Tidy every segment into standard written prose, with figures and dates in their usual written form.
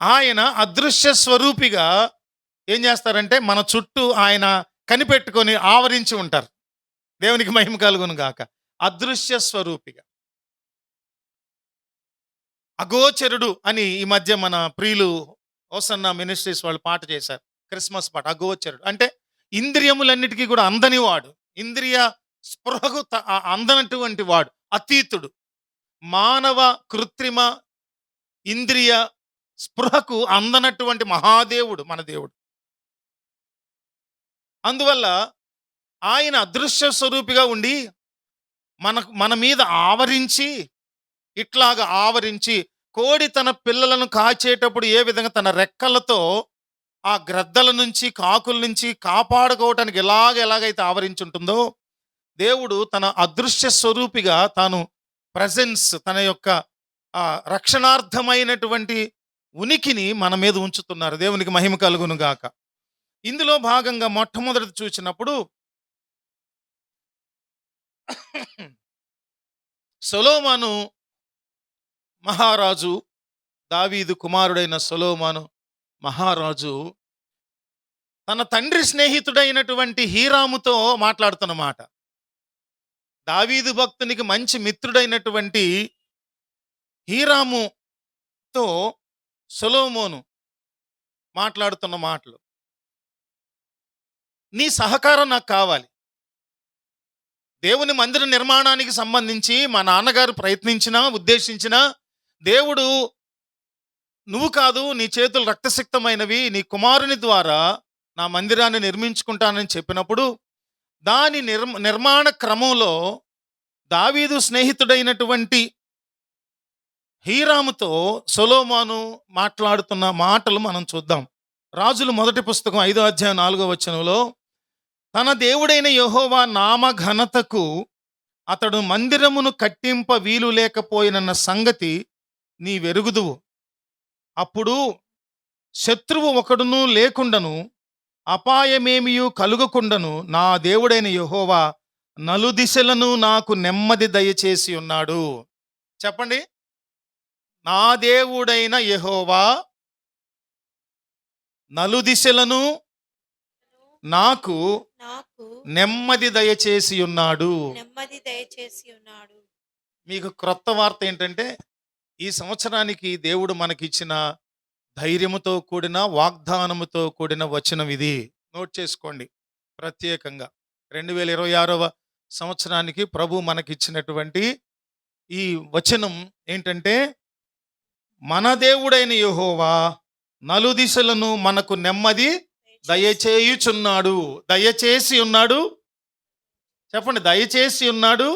ఆయన అదృశ్య స్వరూపిగా ఏం చేస్తారంటే మన చుట్టూ ఆయన కనిపెట్టుకొని ఆవరించి ఉంటారు. దేవునికి మహిమ కలుగును గాక. అదృశ్య స్వరూపిగా. అగోచరుడు అని ఈ మధ్య మన ప్రియులు హోసన్న మినిస్ట్రీస్ వాళ్ళు పాట చేశారు. క్రిస్మస్ పాట అగోచరుడు. అంటే ఇంద్రియములన్నిటికీ కూడా అందని వాడు. ఇంద్రియ స్పృహకు అందనటువంటి వాడు. అతీతుడు. మానవ కృత్రిమ ఇంద్రియ స్పృహకు అందనటువంటి మహాదేవుడు మన దేవుడు. అందువల్ల ఆయన అదృశ్య స్వరూపిగా ఉండి మన మీద ఆవరించి, ఇట్లాగా ఆవరించి, కోడి తన పిల్లలను కాచేటప్పుడు ఏ విధంగా తన రెక్కలతో ఆ గ్రద్దల నుంచి, కాకుల నుంచి కాపాడుకోవటానికి ఎలాగైతే ఆవరించి ఉంటుందో, దేవుడు తన అదృశ్య స్వరూపిగా తాను ప్రెజెన్స్, తన యొక్క రక్షణార్థమైనటువంటి ఉనికిని మన మీద ఉంచుతున్నారు. దేవునికి మహిమ కలుగును గాక. ఇందులో భాగంగా మొట్టమొదటి చూసినప్పుడు సొలొమోను మహారాజు, దావీదు కుమారుడైన సొలొమోను మహారాజు తన తండ్రి స్నేహితుడైనటువంటి హీరాముతో మాట్లాడుతున్న మాట. దావీదు భక్తునికి మంచి మిత్రుడైనటువంటి హీరాముతో సొలొమోను మాట్లాడుతున్న మాటలు. నీ సహకారం నాకు కావాలి. దేవుని మందిర నిర్మాణానికి సంబంధించి మా నాన్నగారు ప్రయత్నించినా, ఉద్దేశించినా, దేవుడు నువ్వు కాదు, నీ చేతులు రక్తసిక్తమైనవి, నీ కుమారుని ద్వారా నా మందిరాన్ని నిర్మించుకుంటానని చెప్పినప్పుడు, దాని నిర్మాణ క్రమంలో దావీదు స్నేహితుడైనటువంటి హీరాముతో సొలొమోను మాట్లాడుతున్న మాటలు మనం చూద్దాం. రాజులు మొదటి పుస్తకం 5వ అధ్యాయం 4వ వచనంలో, తన దేవుడైన యెహోవా నామ ఘనతకు అతడు మందిరమును కట్టింప వీలు లేకపోయినన్న సంగతి నీ వెరుగుదువు. అప్పుడు శత్రువు ఒకడును లేకుండను, అపాయమేమియు కలుగకుండను నా దేవుడైన యెహోవా నలుదిశలను నాకు నెమ్మది దయచేసి ఉన్నాడు. చెప్పండి. నా దేవుడైన యెహోవా నలుదిశలను నాకు నెమ్మది దయచేసి ఉన్నాడు. మీకు క్రొత్త వార్త ఏంటంటే, ఈ సంవత్సరానికి దేవుడు మనకిచ్చిన ధైర్యముతో కూడిన, వాగ్దానముతో కూడిన వచనం ఇది. నోట్ చేసుకోండి. ప్రత్యేకంగా 2026వ సంవత్సరానికి ప్రభు మనకిచ్చినటువంటి ఈ వచనం ఏంటంటే, మన దేవుడైన యెహోవా నలుదిశలను మనకు నెమ్మది దయచేయుచున్నాడు. దయచేసి ఉన్నాడు. చెప్పండి. దయచేసి ఉన్నాడు,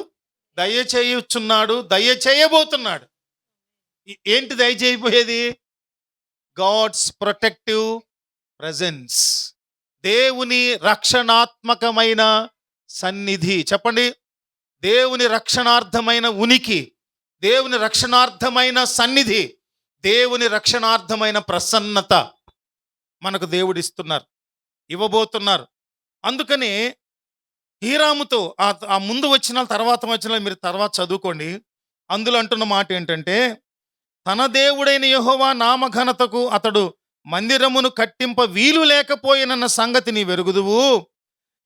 దయచేయుచున్నాడు, దయచేయబోతున్నాడు. ఏంటి దయచేయబోయేది? God's protective presence. దేవుని రక్షణాత్మకమైన సన్నిధి. చెప్పండి. దేవుని రక్షణార్థమైన ఉనికి, దేవుని రక్షణార్థమైన సన్నిధి, దేవుని రక్షణార్థమైన ప్రసన్నత మనకు ఇవ్వబోతున్నారు. అందుకని హీరాముతో ఆ ముందు వచ్చిన తర్వాత వచ్చిన మీరు తర్వాత చదువుకోండి. అందులో అంటున్న మాట ఏంటంటే, తన దేవుడైన యెహోవా నామఘనతకు అతడు మందిరమును కట్టింప వీలు లేకపోయినన్న సంగతి నీ వెరుగుదువు.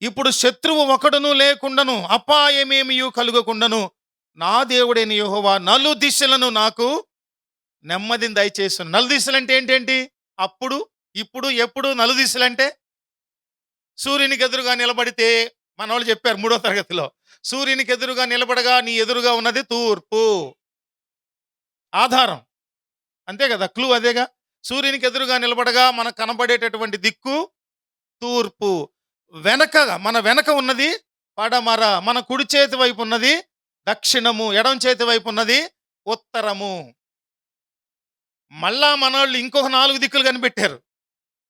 ఇప్పుడు శత్రువు ఒకడును లేకుండాను, అపాయమేమియు కలుగకుండాను నా దేవుడైన యెహోవా నలు దిశలను నాకు నెమ్మదిని దయచేస్తున్నాడు. నలుదిశలు అంటే ఏంటేంటి? అప్పుడు, ఇప్పుడు, ఎప్పుడు. నలుదిశలు అంటే సూర్యునికి ఎదురుగా నిలబడితే, మన వాళ్ళు చెప్పారు 3వ తరగతిలో, సూర్యునికి ఎదురుగా నిలబడగా నీ ఎదురుగా ఉన్నది తూర్పు. ఆధారం అంతే కదా, క్లూ అదేగా. సూర్యునికి ఎదురుగా నిలబడగా మనకు కనబడేటటువంటి దిక్కు తూర్పు. మన వెనక ఉన్నది పడమర. మన కుడి చేతి వైపు ఉన్నది దక్షిణము. ఎడం చేతి వైపు ఉన్నది ఉత్తరము. మళ్ళా మనోళ్ళు ఇంకొక 4 దిక్కులు కనిపెట్టారు.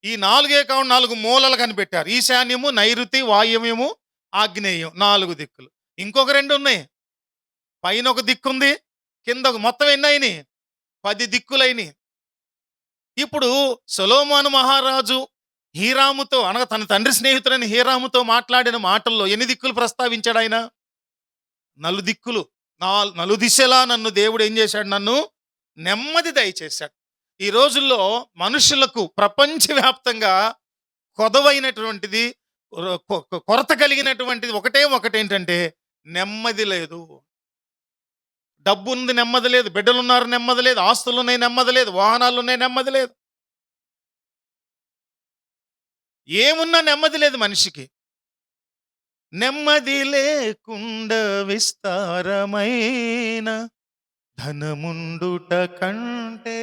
ఈ 4 కాకుండా 4 మూలలు కనిపెట్టారు. ఈశాన్యము, నైరుతి, వాయువ్యము, ఆగ్నేయం. 4 దిక్కులు. ఇంకొక 2 ఉన్నాయి. పైన ఒక దిక్కు ఉంది, కింద మొత్తం ఎన్ని అయినాయి? 10 దిక్కులైనవి. ఇప్పుడు సొలొమోను మహారాజు హీరాముతో, అనగా తన తండ్రి స్నేహితుడైన హీరాముతో మాట్లాడిన మాటల్లో ఎన్ని దిక్కులు ప్రస్తావించాడు ఆయన? 4 దిక్కులు. 4 దిశలా నన్ను దేవుడు ఏం చేశాడు? నన్ను నెమ్మది దయచేశాడు. ఈ రోజుల్లో మనుషులకు ప్రపంచవ్యాప్తంగా కొదవైనటువంటిది, కొరత కలిగినటువంటిది ఒకటేంటంటే నెమ్మది లేదు. డబ్బు ఉంది, నెమ్మది లేదు. బిడ్డలున్నారు, నెమ్మది లేదు. ఆస్తులున్నాయి, నెమ్మది లేదు. వాహనాలున్నాయి, నెమ్మది లేదు. ఏమున్నా నెమ్మది లేదు మనిషికి. నెమ్మది లేకుండా విస్తారమైన ధనముండుట కంటే,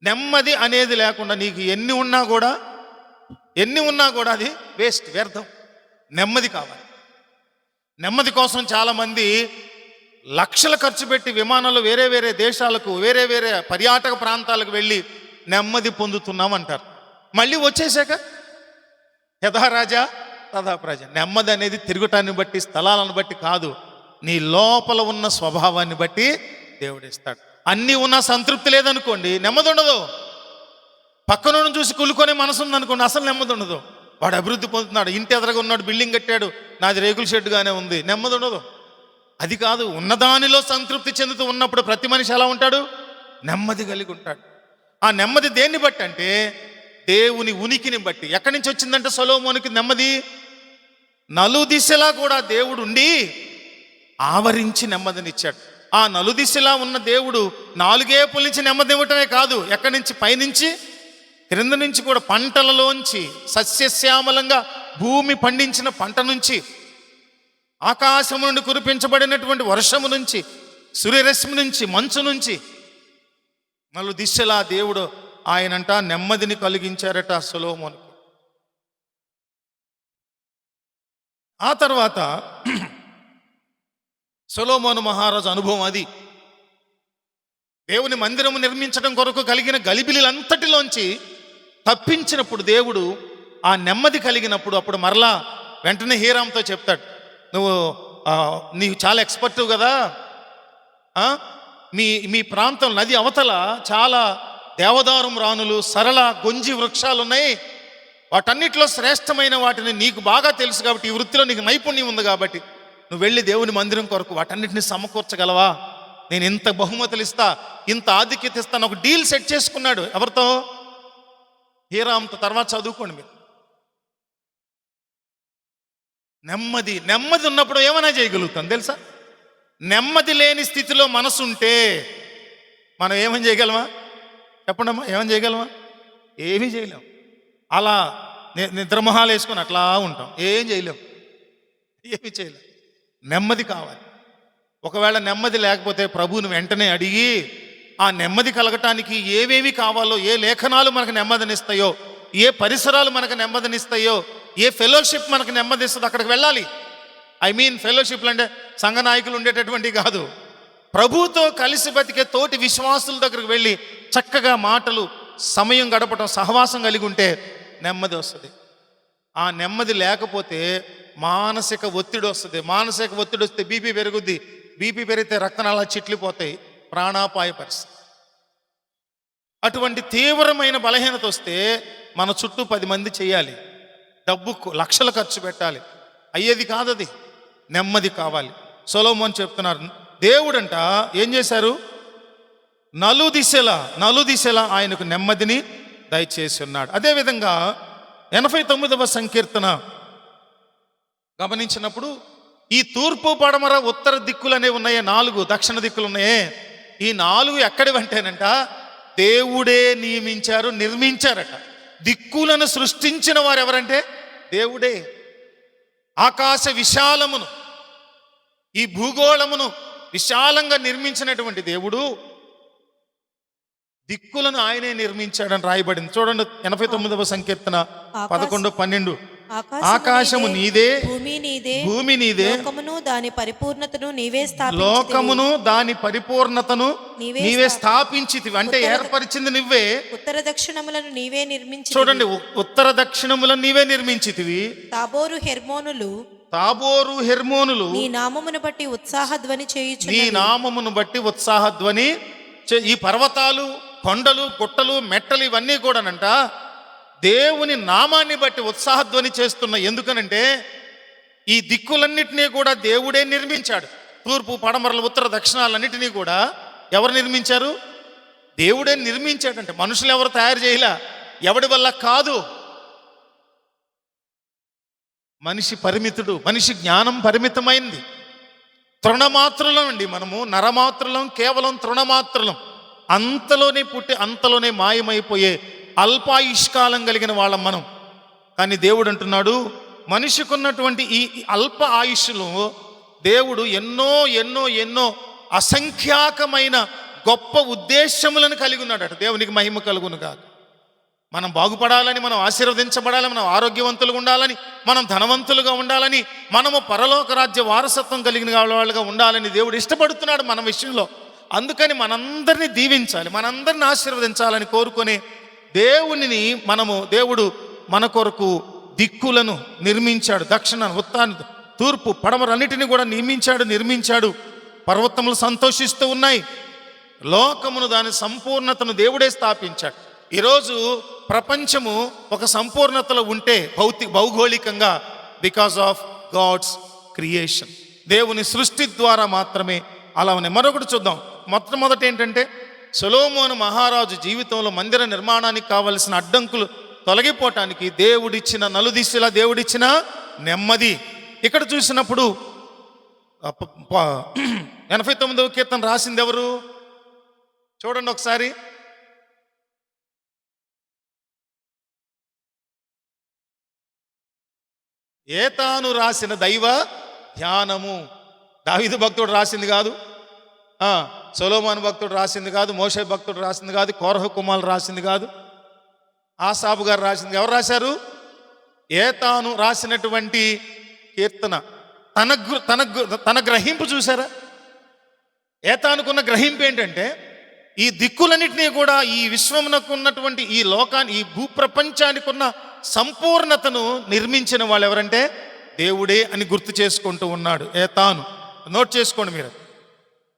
నెమ్మది అనేది లేకుండా నీకు ఎన్ని ఉన్నా కూడా అది వేస్ట్, వ్యర్థం. నెమ్మది కావాలి. నెమ్మది కోసం చాలామంది లక్షలు ఖర్చు పెట్టి విమానాలు వేరే వేరే దేశాలకు, వేరే వేరే పర్యాటక ప్రాంతాలకు వెళ్ళి నెమ్మది పొందుతున్నాం అంటారు. మళ్ళీ వచ్చేసాక యథా రాజా తథా ప్రజ. నెమ్మది అనేది తిరుగుటాన్ని బట్టి, స్థలాలను బట్టి కాదు, నీ లోపల ఉన్న స్వభావాన్ని బట్టి దేవుడిస్తాడు. అన్నీ ఉన్నా సంతృప్తి లేదనుకోండి, నెమ్మది ఉండదు. పక్కన చూసి కులుకొనే మనసు ఉందనుకోండి, అసలు నెమ్మది ఉండదు. వాడు అభివృద్ధి పొందుతున్నాడు, ఇంటి ఎదురుగా ఉన్నాడు, బిల్డింగ్ కట్టాడు, నాది రేకుల షెడ్గానే ఉంది, నెమ్మది ఉండదు. అది కాదు, ఉన్నదానిలో సంతృప్తి చెందుతూ ఉన్నప్పుడు ప్రతి మనిషి ఎలా ఉంటాడు? నెమ్మది కలిగి ఉంటాడు. ఆ నెమ్మది దేన్ని బట్టి అంటే దేవుని ఉనికిని బట్టి. ఎక్కడి నుంచి వచ్చిందంటే సొలొమోనుకి నెమ్మది? నలుదిశలా కూడా దేవుడు ఉండి ఆవరించి నెమ్మదినిచ్చాడు. ఆ నలుదిశలా ఉన్న దేవుడు నాలుగేపుల నుంచి నెమ్మది ఇవ్వటమే కాదు, ఎక్కడి నుంచి? పైనుంచి క్రింద నుంచి కూడా, పంటలలోంచి, సస్యశ్యామలంగా భూమి పండించిన పంట నుంచి, ఆకాశము నుండి కురిపించబడినటువంటి వర్షము నుంచి, సూర్యరశ్మి నుంచి, మంచు నుంచి, నలు దిశలా దేవుడు ఆయనంట నెమ్మదిని కలిగించారట సొలొమోనుకి. ఆ తర్వాత సొలొమోను మహారాజు అనుభవం అది. దేవుని మందిరము నిర్మించడం కొరకు కలిగిన గలిబిలిలంతటిలోంచి తప్పించినప్పుడు దేవుడు ఆ నెమ్మది కలిగినప్పుడు, అప్పుడు మరలా వెంటనే హీరాంతో చెప్తాడు, నీవు చాలా ఎక్స్పర్ట్ కదా, మీ ప్రాంతం నది అవతల చాలా దేవదారం రాణులు, సరళ గొంజి వృక్షాలు ఉన్నాయి, వాటన్నిటిలో శ్రేష్టమైన వాటిని నీకు బాగా తెలుసు కాబట్టి, ఈ వృత్తిలో నీకు నైపుణ్యం ఉంది కాబట్టి నువ్వు వెళ్ళి దేవుని మందిరం కొరకు వాటన్నిటిని సమకూర్చగలవా? నేను ఇంత బహుమతులు ఇస్తా, ఇంత ఆధిక్యత ఇస్తాను. ఒక డీల్ సెట్ చేసుకున్నాడు. ఎవరితో? హీరాంతో. తర్వాత చదువుకోండి మీరు. నెమ్మది ఉన్నప్పుడు ఏమైనా చేయగలుగుతాం తెలుసా? నెమ్మది లేని స్థితిలో మనసు ఉంటే మనం ఏమని చేయగలమా? చెప్పండమ్మా, ఏమని చేయగలమా? ఏమీ చేయలేం. అలా నిద్రమొహాలు వేసుకొని అట్లా ఉంటాం, ఏం చేయలేం, ఏమీ చేయలేం. నెమ్మది కావాలి. ఒకవేళ నెమ్మది లేకపోతే ప్రభువుని వెంటనే అడిగి, ఆ నెమ్మది కలగటానికి ఏవేవి కావాలో, ఏ లేఖనాలు మనకు నెమ్మదినిస్తాయో, ఏ పరిసరాలు మనకు నెమ్మదినిస్తాయో, ఏ ఫెలోషిప్ మనకు నెమ్మదిస్తుందో అక్కడికి వెళ్ళాలి. ఫెలోషిప్లు అంటే సంఘ నాయకులు ఉండేటటువంటి కాదు, ప్రభువుతో కలిసి బతికే తోటి విశ్వాసుల దగ్గరికి వెళ్ళి చక్కగా మాటలు, సమయం గడపటం, సహవాసం కలిగి ఉంటే నెమ్మది వస్తుంది. ఆ నెమ్మది లేకపోతే మానసిక ఒత్తిడి వస్తుంది. మానసిక ఒత్తిడి వస్తే బీపీ పెరుగుద్ది. బీపీ పెరిగితే రక్తనాళాలు చిట్లిపోతాయి, ప్రాణాపాయ పరిస్థితి. అటువంటి తీవ్రమైన బలహీనత వస్తే మన చుట్టూ 10 మంది చేయాలి, డబ్బు లక్షలు ఖర్చు పెట్టాలి, అయ్యేది కాదది. నెమ్మది కావాలి. సొలొమోను చెప్తున్నారు, దేవుడంట ఏం చేశారు? నలుదిశలా ఆయనకు నెమ్మదిని దయచేసి ఉన్నాడు. అదేవిధంగా 89వ సంకీర్తన గమనించినప్పుడు, ఈ తూర్పు, పడమర, ఉత్తర దిక్కులు అనేవి ఉన్నాయే, 4 దక్షిణ దిక్కులు ఉన్నాయే, ఈ 4 ఎక్కడివంటేనంట దేవుడే నియమించారు, నిర్మించారట. దిక్కులను సృష్టించిన వారు ఎవరంటే దేవుడే. ఆకాశ విశాలమును, ఈ భూగోళమును విశాలంగా నిర్మించినటువంటి దేవుడు దిక్కులను ఆయనే నిర్మించాడని రాయబడింది. చూడండి 89వ సంకీర్తన 11, 12. ఆకాశము నీదే, భూమి నీదే, లోకమును దాని పరిపూర్ణతను నీవే స్థాపించితివి. అంటే ఏర్పరిచింది నువ్వే. ఉత్తర దక్షిణములను నీవే నిర్మించి. చూడండి, ఉత్తర దక్షిణములను నీవే నిర్మించితివి. తాబోరు హెర్మోనులు నీ నామమును బట్టి ఉత్సాహధ్వని ఈ పర్వతాలు, కొండలు, గుట్టలు, మెట్టలు ఇవన్నీ కూడానంట దేవుని నామాన్ని బట్టి ఉత్సాహధ్వని చేస్తున్న. ఎందుకనంటే ఈ దిక్కులన్నిటినీ కూడా దేవుడే నిర్మించాడు. తూర్పు, పడమరలు, ఉత్తర దక్షిణాలన్నిటినీ కూడా ఎవరు నిర్మించారు? దేవుడే నిర్మించాడంటే, మనుషులు ఎవరు తయారు చేయలే, ఎవడి వల్ల కాదు. మనిషి పరిమితుడు, మనిషి జ్ఞానం పరిమితమైంది. తృణమాత్రులం అండి మనము, నరమాత్రులం, కేవలం తృణమాత్రులం. అంతలోనే పుట్టి అంతలోనే మాయమైపోయే అల్పాయుష్కాలం కలిగిన వాళ్ళం మనం. కానీ దేవుడు అంటున్నాడు, మనిషికి ఉన్నటువంటి ఈ అల్ప ఆయుష్లో దేవుడు ఎన్నో ఎన్నో ఎన్నో అసంఖ్యాకమైన గొప్ప ఉద్దేశములను కలిగి ఉన్నాడట. దేవునికి మహిమ కలుగును కాదు. మనం బాగుపడాలని, మనం ఆశీర్వదించబడాలని, మనం ఆరోగ్యవంతులుగా ఉండాలని, మనం ధనవంతులుగా ఉండాలని, మనము పరలోక రాజ్య వారసత్వం కలిగిన వాళ్ళుగా ఉండాలని దేవుడు ఇష్టపడుతున్నాడు మన విషయంలో. అందుకని మనందరినీ దీవించాలి, మనందరిని ఆశీర్వదించాలని కోరుకొని దేవుడు మన కొరకు దిక్కులను నిర్మించాడు. దక్షిణ, ఉత్తరాన, తూర్పు, పడమరన్నిటిని కూడా నిర్మించాడు. పర్వతములు సంతోషిస్తూ ఉన్నాయి. లోకమును, దాని సంపూర్ణతను దేవుడే స్థాపించాడు. ఈరోజు ప్రపంచము ఒక సంపూర్ణతలో ఉంటే భౌగోళికంగా బికాస్ ఆఫ్ గాడ్స్ క్రియేషన్, దేవుని సృష్టి ద్వారా మాత్రమే అలా ఉన్నాయి. మరొకటి చూద్దాం. మొట్టమొదటి ఏంటంటే, సొలొమోను మహారాజు జీవితంలో మందిర నిర్మాణానికి కావలసిన అడ్డంకులు తొలగిపోవటానికి దేవుడిచ్చిన నలుదిశలా దేవుడిచ్చిన నెమ్మది. ఇక్కడ చూసినప్పుడు 89వ కీర్తన రాసింది ఎవరు చూడండి ఒకసారి. ఏతాను రాసిన దైవ ధ్యానము. దావీదు భక్తుడు రాసింది కాదు, సొలొమోను భక్తుడు రాసింది కాదు, మోషే భక్తుడు రాసింది కాదు, కోరహ కుమారులు రాసింది కాదు, ఆసాపు గారు రాసింది. ఎవరు రాశారు? ఏతాను రాసినటువంటి కీర్తన. తన గ్రహింపు చూసారా? ఏతానుకున్న గ్రహింపు ఏంటంటే, ఈ దిక్కులన్నింటినీ కూడా, ఈ విశ్వమునకు ఉన్నటువంటి ఈ లోకాన్ని, ఈ భూప్రపంచానికి ఉన్న సంపూర్ణతను నిర్మించిన వాళ్ళు ఎవరంటే దేవుడే అని గుర్తు చేసుకుంటూ ఉన్నాడు. ఏతాను నోట్ చేసుకోండి మీరు.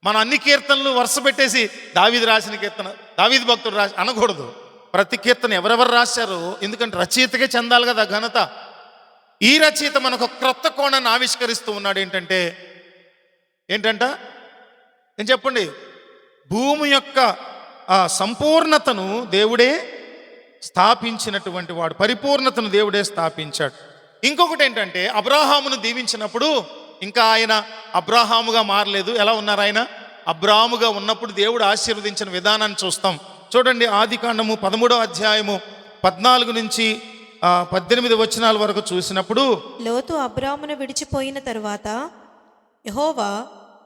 మన అన్ని కీర్తనలు వరుస పెట్టేసి దావీదు రాసిన కీర్తన, దావీదు భక్తుడు రాసి అనకూడదు. ప్రతి కీర్తన ఎవరెవరు రాశారో, ఎందుకంటే రచయితకే చెందాలి కదా ఘనత. ఈ రచయిత మనకు క్రొత్త కోణాన్ని ఆవిష్కరిస్తూ ఉన్నాడు. ఏంటంట ఏం చెప్పండి? భూమి యొక్క ఆ సంపూర్ణతను దేవుడే స్థాపించినటువంటి వాడు, పరిపూర్ణతను దేవుడే స్థాపించాడు. ఇంకొకటి ఏంటంటే, అబ్రాహామును దీవించినప్పుడు ఇంకా ఆయన అబ్రాహాముగా మారలేదు. ఎలా ఉన్నారు ఆయన? అబ్రాహాముగా ఉన్నప్పుడు దేవుడు ఆశీర్వదించిన విధానాన్ని చూస్తాం. చూడండి, ఆదికాండము 13వ అధ్యాయము 14 నుంచి 18 వచనాల వరకు చూసినప్పుడు, లోతు అబ్రాహామును విడిచిపోయిన తరువాత యెహోవా,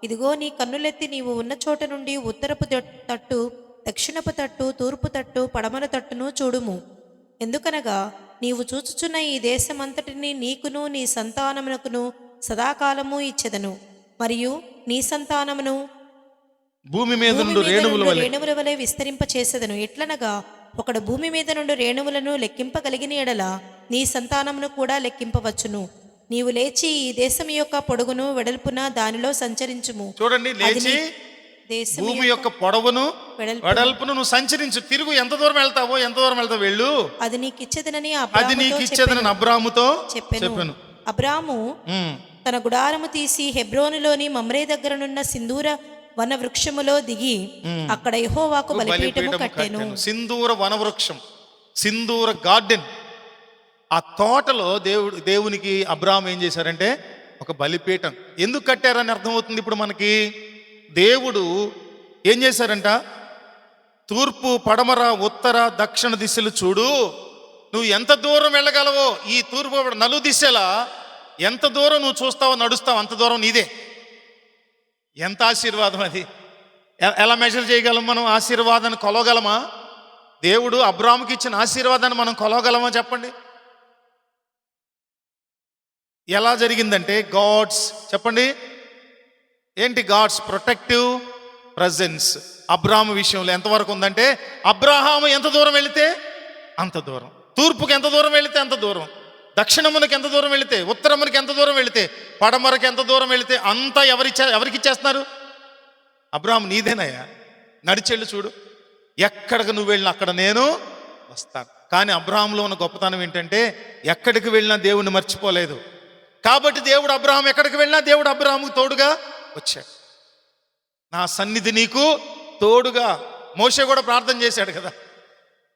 ఇదిగో నీ కన్నులెత్తి నీవు ఉన్న చోట నుండి ఉత్తరపు తట్టు, దక్షిణపు తట్టు, తూర్పు తట్టు, పడమర తట్టును చూడుము. ఎందుకనగా నీవు చూచుచున్న ఈ దేశమంతటిని నీకును నీ సంతానమునకును సదాకాలము ఇచ్చెదను, మరియు నీ సంతానమును భూమి మీద నుండి రేణువుల వలె విస్తరింప చేసేదను. ఎట్లనగా ఒకడు భూమి మీద నుండి రేణువులను లెక్కింపగలిగిన ఎడల నీ సంతానమును కూడా లెక్కింపవచ్చును. నీవు లేచి ఈ దేశం యొక్క పొడుగును వెడల్పున దానిలో సంచరించుము. చూడండి, లేచి భూమి యొక్క పొడవును వెడల్పును నువ్వు సంచరించు. తిరుగు, ఎంత దూరం వెళ్తావో వెళ్ళు, అది నీకు ఇచ్చేదనని అబ్రాహాముతో చెప్పాను. అబ్రాహాము తన గుడారము తీసి హెబ్రోనులోని మమ్రే దగ్గరనున్న సింధూర వన వృక్షములో దిగి అక్కడ యెహోవాకు బలిపీఠము కట్టెను. సింధూర వన వృక్షం, సింధూర గార్డెన్. ఆ తోటలో దేవునికి అబ్రాహాం ఏం చేశారంటే ఒక బలిపీఠం. ఎందుకు కట్టారని అర్థమవుతుంది ఇప్పుడు మనకి. దేవుడు ఏం చేశారంట, తూర్పు, పడమర, ఉత్తర, దక్షిణ దిశలు చూడు, నువ్వు ఎంత దూరం వెళ్ళగలవో, ఈ తూర్పు నలు దిశలా ఎంత దూరం నువ్వు చూస్తావో, నడుస్తావు, అంత దూరం నీదే. ఎంత ఆశీర్వాదం అది! ఎలా మెజర్ చేయగలం మనం? ఆశీర్వాదాన్ని కొలవగలమా? దేవుడు అబ్రాహాముకి ఇచ్చిన ఆశీర్వాదాన్ని మనం కొలవగలమా చెప్పండి? ఎలా జరిగిందంటే, గాడ్స్, చెప్పండి ఏంటి? గాడ్స్ ప్రొటెక్టివ్ ప్రజెన్స్ అబ్రాహాము విషయంలో ఎంతవరకు ఉందంటే, అబ్రాహాము ఎంత దూరం వెళితే అంత దూరం, తూర్పుకి ఎంత దూరం వెళితే అంత దూరం, దక్షిణమునకి ఎంత దూరం వెళితే, ఉత్తరమునకి ఎంత దూరం వెళితే, పడమరకి ఎంత దూరం వెళితే అంతా ఎవరికి ఇచ్చేస్తున్నారు? అబ్రాహాము, నీదేనయ్యా, నడిచెళ్ళు చూడు, ఎక్కడికి నువ్వు వెళ్ళినా అక్కడ నేను వస్తాను. కానీ అబ్రాహాములో ఉన్న గొప్పతనం ఏంటంటే, ఎక్కడికి వెళ్ళినా దేవుణ్ణి మర్చిపోలేదు. కాబట్టి దేవుడు అబ్రాహాం ఎక్కడికి వెళ్ళినా దేవుడు అబ్రాహాముకు తోడుగా వచ్చాడు. నా సన్నిధి నీకు తోడుగా మోషే కూడా ప్రార్థన చేశాడు కదా,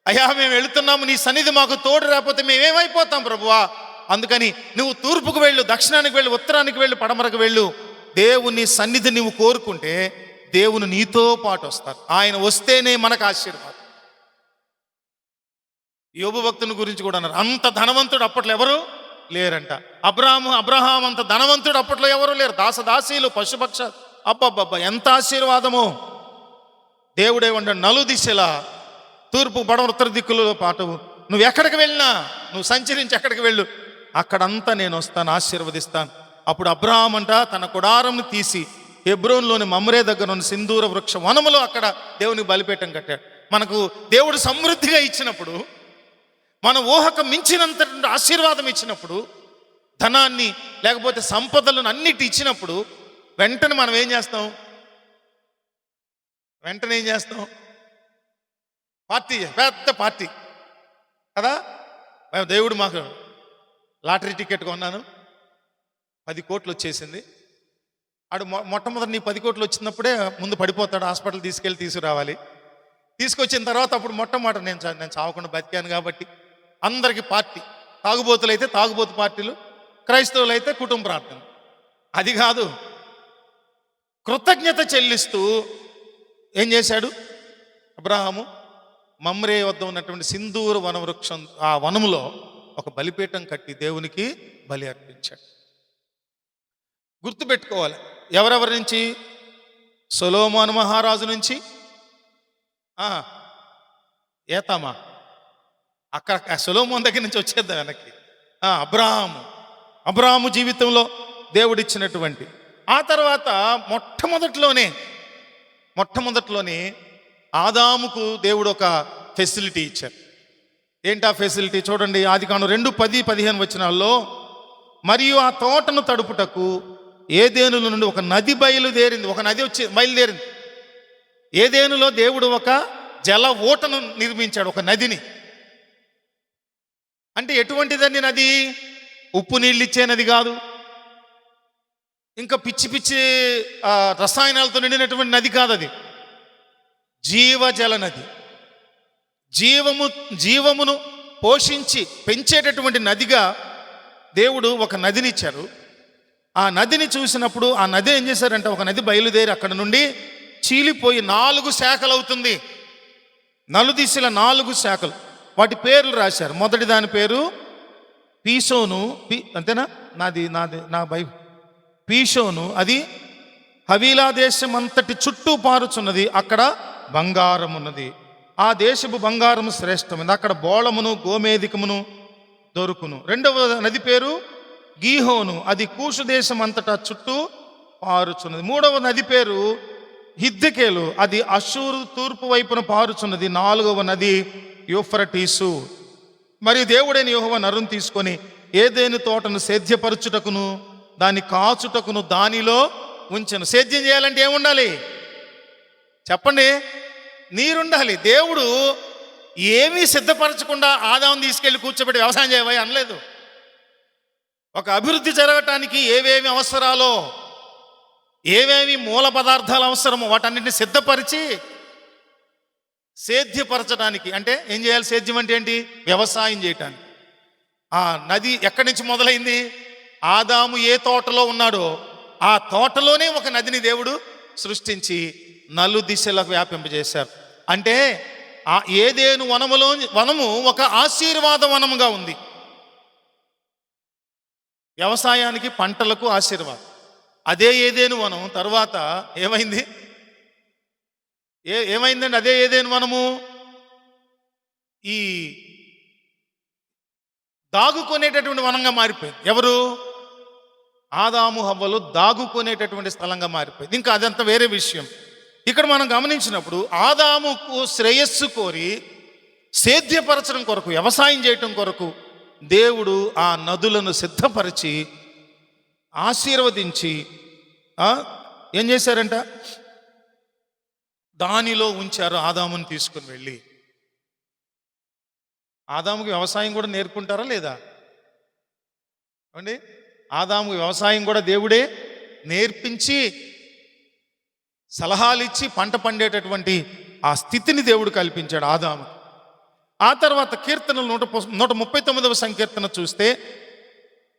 అయ్యా మేము వెళుతున్నాము, నీ సన్నిధి మాకు తోడు రాకపోతే మేమేమైపోతాం ప్రభువా, అందుకని నువ్వు తూర్పుకు వెళ్ళు, దక్షిణానికి వెళ్ళు, ఉత్తరానికి వెళ్ళు, పడమరకు వెళ్ళు. దేవుని సన్నిధి నువ్వు కోరుకుంటే దేవుని నీతో పాటు వస్తారు. ఆయన వస్తేనే మనకు ఆశీర్వాదం. యోబు భక్తుని గురించి కూడా అన్నారు, అంత ధనవంతుడు అప్పట్లో ఎవరు లేరంట. అబ్రహాం అంత ధనవంతుడు అప్పట్లో ఎవరు లేరు. దాసదాసీలు, పశుపక్ష, అబ్బబ్బబ్బా ఎంత ఆశీర్వాదమో. దేవుడేమంటాడు, నలుదిశలా తూర్పు పడమర ఉత్తర దిక్కులలో పాటు నువ్వు ఎక్కడికి వెళ్ళినా, నువ్వు సంచరించి ఎక్కడికి వెళ్ళు, అక్కడంతా నేను వస్తాను, ఆశీర్వదిస్తాను. అప్పుడు అబ్రహాం అంట తన గుడారంను తీసి హెబ్రోన్లోని మమ్రే దగ్గర ఉన్న సింధూర వృక్ష వనములో అక్కడ దేవునికి బలిపీఠం కట్టాడు. మనకు దేవుడు సమృద్ధిగా ఇచ్చినప్పుడు, మన ఊహకు మించినంత ఆశీర్వాదం ఇచ్చినప్పుడు, ధనాన్ని లేకపోతే సంపదలను అన్నిటి ఇచ్చినప్పుడు వెంటనే మనం ఏం చేస్తాం? పార్టీ, పెద్ద పార్టీ కదా. దేవుడు మాకు లాటరీ టికెట్ కొన్నాను, 10 కోట్లు వచ్చేసింది. ఆడు మొట్టమొదటి నీ 10 కోట్లు వచ్చినప్పుడే ముందు పడిపోతాడు, హాస్పిటల్ తీసుకురావాలి. తీసుకొచ్చిన తర్వాత అప్పుడు మొట్టమొదటి నేను చావకుండా బతికాను కాబట్టి అందరికీ పార్టీ. తాగుబోతులు అయితే తాగుబోతు పార్టీలు, క్రైస్తవులు అయితే కుటుంబ ప్రార్థన. అది కాదు, కృతజ్ఞత చెల్లిస్తూ ఏం చేశాడు అబ్రహాము? మమ్రే వద్ద ఉన్నటువంటి సింధూర వనవృక్షం, ఆ వనములో ఒక బలిపీఠం కట్టి దేవునికి బలి అర్పించాడు. గుర్తుపెట్టుకోవాలి, ఎవరెవరి నుంచి? సొలొమోను మహారాజు నుంచి, ఏతామా అక్కడ సొలొమోను దగ్గర నుంచి వచ్చేద్దాం వెనక్కి. అబ్రహాము జీవితంలో దేవుడిచ్చినటువంటి, ఆ తర్వాత మొట్టమొదట్లోనే ఆదాముకు దేవుడు ఒక ఫెసిలిటీ ఇచ్చారు. ఏంటి ఆ ఫెసిలిటీ? చూడండి, ఆదికాండం 2:10-15 వచనాల్లో, మరియు ఆ తోటను తడుపుటకు ఏదేనుల నుండి ఒక నది బయలుదేరింది. ఒక నది బయలుదేరింది. ఏదేనులో దేవుడు ఒక జల ఓటను నిర్మించాడు, ఒక నదిని. అంటే ఎటువంటిదండి నది? ఉప్పు నీళ్ళు ఇచ్చే నది కాదు, ఇంకా పిచ్చి పిచ్చి రసాయనాలతో నిండినటువంటి నది కాదు. అది జీవజల నది. జీవమును పోషించి పెంచేటటువంటి నదిగా దేవుడు ఒక నదిని ఇచ్చారు. ఆ నదిని చూసినప్పుడు ఆ నది ఏం చేశారంటే, ఒక నది బయలుదేరి అక్కడ నుండి చీలిపోయి 4 శాఖలు అవుతుంది. నలుదిశల 4 శాఖలు. వాటి పేర్లు రాశారు. మొదటి దాని పేరు పీషోను. అంతేనా? నా పీషోను. అది హవీలా దేశం అంతటి చుట్టూ పారుచున్నది. అక్కడ బంగారం ఉన్నది. ఆ దేశపు బంగారము శ్రేష్టమైనది. అక్కడ బోళమును గోమేధికమును దొరుకును. రెండవ నది పేరు గీహోను. అది కూషు దేశం అంతటా చుట్టూ పారుచున్నది. మూడవ నది పేరు హిద్దెకేలు. అది అషూరు తూర్పు వైపున పారుచున్నది. 4వ నది యూఫ్రటీసు. మరియు దేవుడైన యెహోవా నరుని తీసుకొని ఏదేను తోటను సేద్యపరచుటకును దాన్ని కాచుటకును దానిలో ఉంచెను. సేద్యం చేయాలంటే ఏముండాలి చెప్పండి? నీరుండాలి. దేవుడు ఏమీ సిద్ధపరచకుండా ఆదామును తీసుకెళ్ళి కూర్చోబెట్టి వ్యవసాయం చేయవా అనలేదు. ఒక అభివృద్ధి జరగటానికి ఏవేమి అవసరాలో, ఏవేమి మూల పదార్థాలు అవసరమో వాటన్నిటిని సిద్ధపరిచి సేద్యపరచడానికి, అంటే ఏం చేయాలి? సేద్యం అంటే ఏంటి? వ్యవసాయం చేయటానికి. ఆ నది ఎక్కడి నుంచి మొదలైంది? ఆదాము ఏ తోటలో ఉన్నాడో ఆ తోటలోనే ఒక నదిని దేవుడు సృష్టించి నలుదిశలకు వ్యాపింపజేశారు. అంటే ఆ ఏదేను వనము ఒక ఆశీర్వాద వనముగా ఉంది. వ్యవసాయానికి, పంటలకు ఆశీర్వాదం. అదే ఏదేను వనం తర్వాత ఏమైందండి? అదే ఏదేను వనము ఈ దాగుకునేటటువంటి వనంగా మారిపోయింది. ఎవరు? ఆదాము హవ్వలు దాగుకునేటటువంటి స్థలంగా మారిపోయింది. ఇంకా అదంతా వేరే విషయం. ఇక్కడ మనం గమనించినప్పుడు ఆదాముకు శ్రేయస్సు కోరి సేద్యపరచడం కొరకు, వ్యవసాయం చేయటం కొరకు దేవుడు ఆ నదులను సిద్ధపరిచి ఆశీర్వదించి ఏం చేశారంట? దానిలో ఉంచారు. ఆదాముని తీసుకుని వెళ్ళి ఆదాముకి వ్యవసాయం కూడా నేర్పుకుంటారా లేదా అండి? ఆదాముకి వ్యవసాయం కూడా దేవుడే నేర్పించి సలహాలు ఇచ్చి పంట పండేటటువంటి ఆ స్థితిని దేవుడు కల్పించాడు ఆదాము. ఆ తర్వాత కీర్తనలు 139వ సంకీర్తన చూస్తే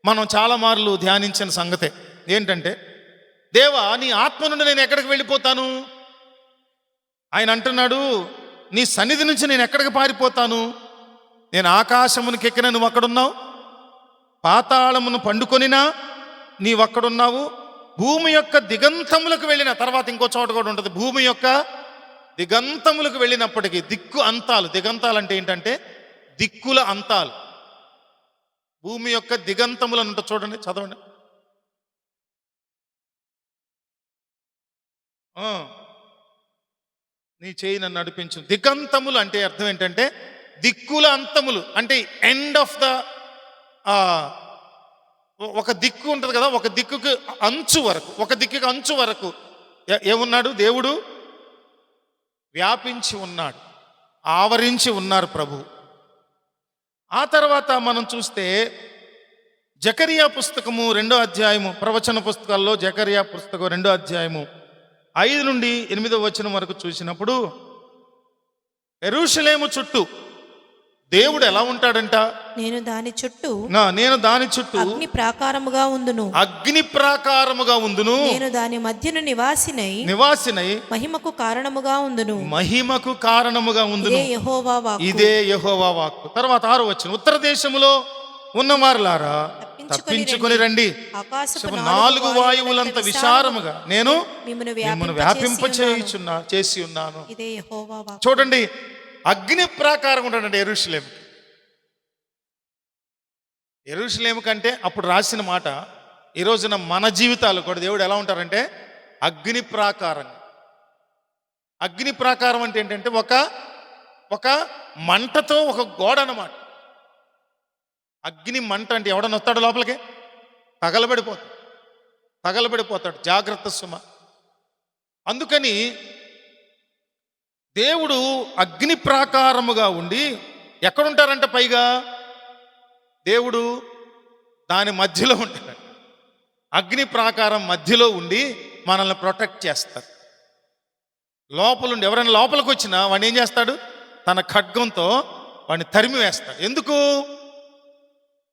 మనం చాలా మార్లు ధ్యానించిన సంగతే ఏంటంటే, దేవా నీ ఆత్మ నుండి నేను ఎక్కడికి వెళ్ళిపోతాను? ఆయన అంటున్నాడు, నీ సన్నిధి నుంచి నేను ఎక్కడికి పారిపోతాను? నేను ఆకాశమునికి ఎక్కిన నువ్వు అక్కడున్నావు, పాతాళమును పండుకొనినా నీవక్కడున్నావు, భూమి యొక్క దిగంతములకు వెళ్ళిన తర్వాత ఇంకో చోట కూడా ఉంటుంది, భూమి యొక్క దిగంతములకు వెళ్ళినప్పటికీ దిక్కు అంతాలు. దిగంతాలు అంటే ఏంటంటే దిక్కుల అంతాలు. భూమి యొక్క దిగంతములను ఉంటుంది చూడండి, చదవండి. నీ చేయి నన్ను నడిపించు. దిగంతములు అంటే అర్థం ఏంటంటే దిక్కుల అంతములు, అంటే ఎండ్ ఆఫ్ ద ఒక దిక్కు ఉంటుంది కదా, ఒక దిక్కుకి అంచు వరకు, ఒక దిక్కుకి అంచు వరకు ఏమున్నాడు దేవుడు? వ్యాపించి ఉన్నాడు, ఆవరించి ఉన్నారు ప్రభు. ఆ తర్వాత మనం చూస్తే జకరియా పుస్తకము 2వ అధ్యాయము, ప్రవచన పుస్తకాల్లో జకరియా పుస్తకం 2వ అధ్యాయము 5 నుండి 8వ వచనం వరకు చూసినప్పుడు యెరూషలేము చుట్టూ దేవుడు ఎలా ఉంటాడంట? నేను దాని చుట్టూ అగ్ని ప్రాకారముగా ఉందును, అగ్ని ప్రాకారముగా ఉందును. నేను దాని మధ్యను నివాసినై మహిమకు కారణముగా ఉందును, ఇదే యెహోవా వాక్కు. తర్వాత 6వ వచనం, ఉత్తర దేశములో ఉన్నవారులారా తప్పించుకొని రండి, 4 వాయువులంత విశారముగా నేను మిమ్మల్ని చేసి ఉన్నాను. ఇదే యెహోవా వాక్కు. చూడండి, అగ్ని ప్రాకారం ఉంటాడండి యెరూషలేము. యెరూషలేము కంటే అప్పుడు రాసిన మాట, ఈ రోజున మన జీవితాలు కూడా దేవుడు ఎలా ఉంటారంటే అగ్ని ప్రాకారం. అగ్ని ప్రాకారం అంటే ఏంటంటే ఒక మంటతో ఒక గోడ అన్నమాట. అగ్ని మంట అంటే ఎవడన్నా వస్తాడు లోపలికి, తగలబడిపోతాడు. జాగ్రత్త సుమ. అందుకని దేవుడు అగ్ని ప్రాకారముగా ఉండి ఎక్కడుంటారంట? పైగా దేవుడు దాని మధ్యలో ఉంటాడు. అగ్ని ప్రాకారం మధ్యలో ఉండి మనల్ని ప్రొటెక్ట్ చేస్తారు. లోపలుండి ఎవరైనా లోపలికి వచ్చినా వాడిని ఏం చేస్తాడు? తన ఖడ్గంతో వాడిని తరిమి వేస్తాడు. ఎందుకు?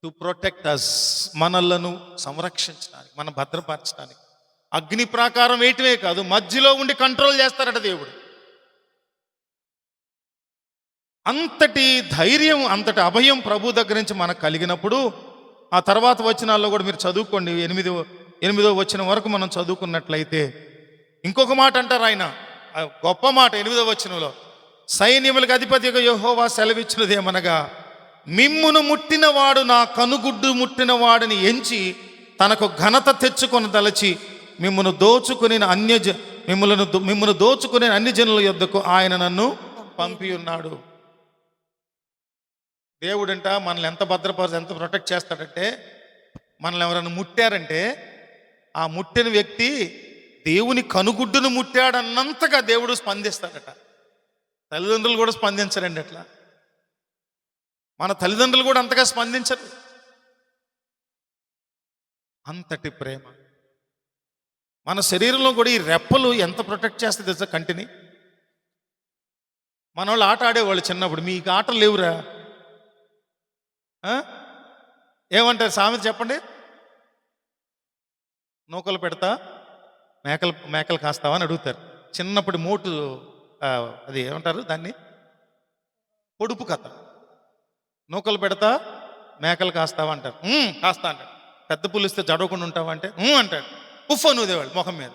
టు ప్రొటెక్ట్ అస్, మనలను సంరక్షించడానికి, మనం భద్రపరచడానికి. అగ్ని ప్రాకారం వేయటమే కాదు, మధ్యలో ఉండి కంట్రోల్ చేస్తారట దేవుడు. అంతటి ధైర్యం, అంతటి అభయం ప్రభు దగ్గర నుంచి మనకు కలిగినప్పుడు, ఆ తర్వాత వచనాల్లో కూడా మీరు చదువుకోండి, 8వ వచనం వరకు మనం చదువుకున్నట్లయితే ఇంకొక మాట అంటారు ఆయన, గొప్ప మాట 8వ వచనంలో, సైన్యములకు అధిపతిగా యెహోవా సెలవిచ్చినదేమనగా, మిమ్మును ముట్టినవాడు నా కనుగుడ్డు ముట్టిన వాడిని ఎంచి తనకు ఘనత తెచ్చుకొని దలచి మిమ్మును దోచుకునే అన్ని జనుల యొద్దకు ఆయన నన్ను పంపి ఉన్నాడు. దేవుడంట మనల్ని ఎంత ప్రొటెక్ట్ చేస్తాడంటే, మనల్ని ఎవరైనా ముట్టారంటే ఆ ముట్టిన వ్యక్తి దేవుని కనుగుడ్డును ముట్టాడన్నంతగా దేవుడు స్పందిస్తాడట. తల్లిదండ్రులు కూడా స్పందించరండి అట్లా. మన తల్లిదండ్రులు కూడా అంతగా స్పందించరు. అంతటి ప్రేమ. మన శరీరంలో కూడా ఈ రెప్పలు ఎంత ప్రొటెక్ట్ చేస్తుంది తెలుసా? కంటిని. మన వాళ్ళు ఆట ఆడేవాళ్ళు చిన్నప్పుడు, మీకు ఆటలు లేవురా? ఏమంటారు సామెత చెప్పండి? నూకలు పెడతా మేకలు కాస్తావా అని అడుగుతారు. చిన్నప్పుడు మోటు, అది ఏమంటారు దాన్ని, పొడుపు కథ. నూకలు పెడతా మేకలు కాస్తావా అంటారు. కాస్తా అంటాడు. పెద్ద పులిస్తే జడవకుండా ఉంటావా అంటే అంటాడు. ఉఫ్ అనుదేవాళ్ళు ముఖం మీద.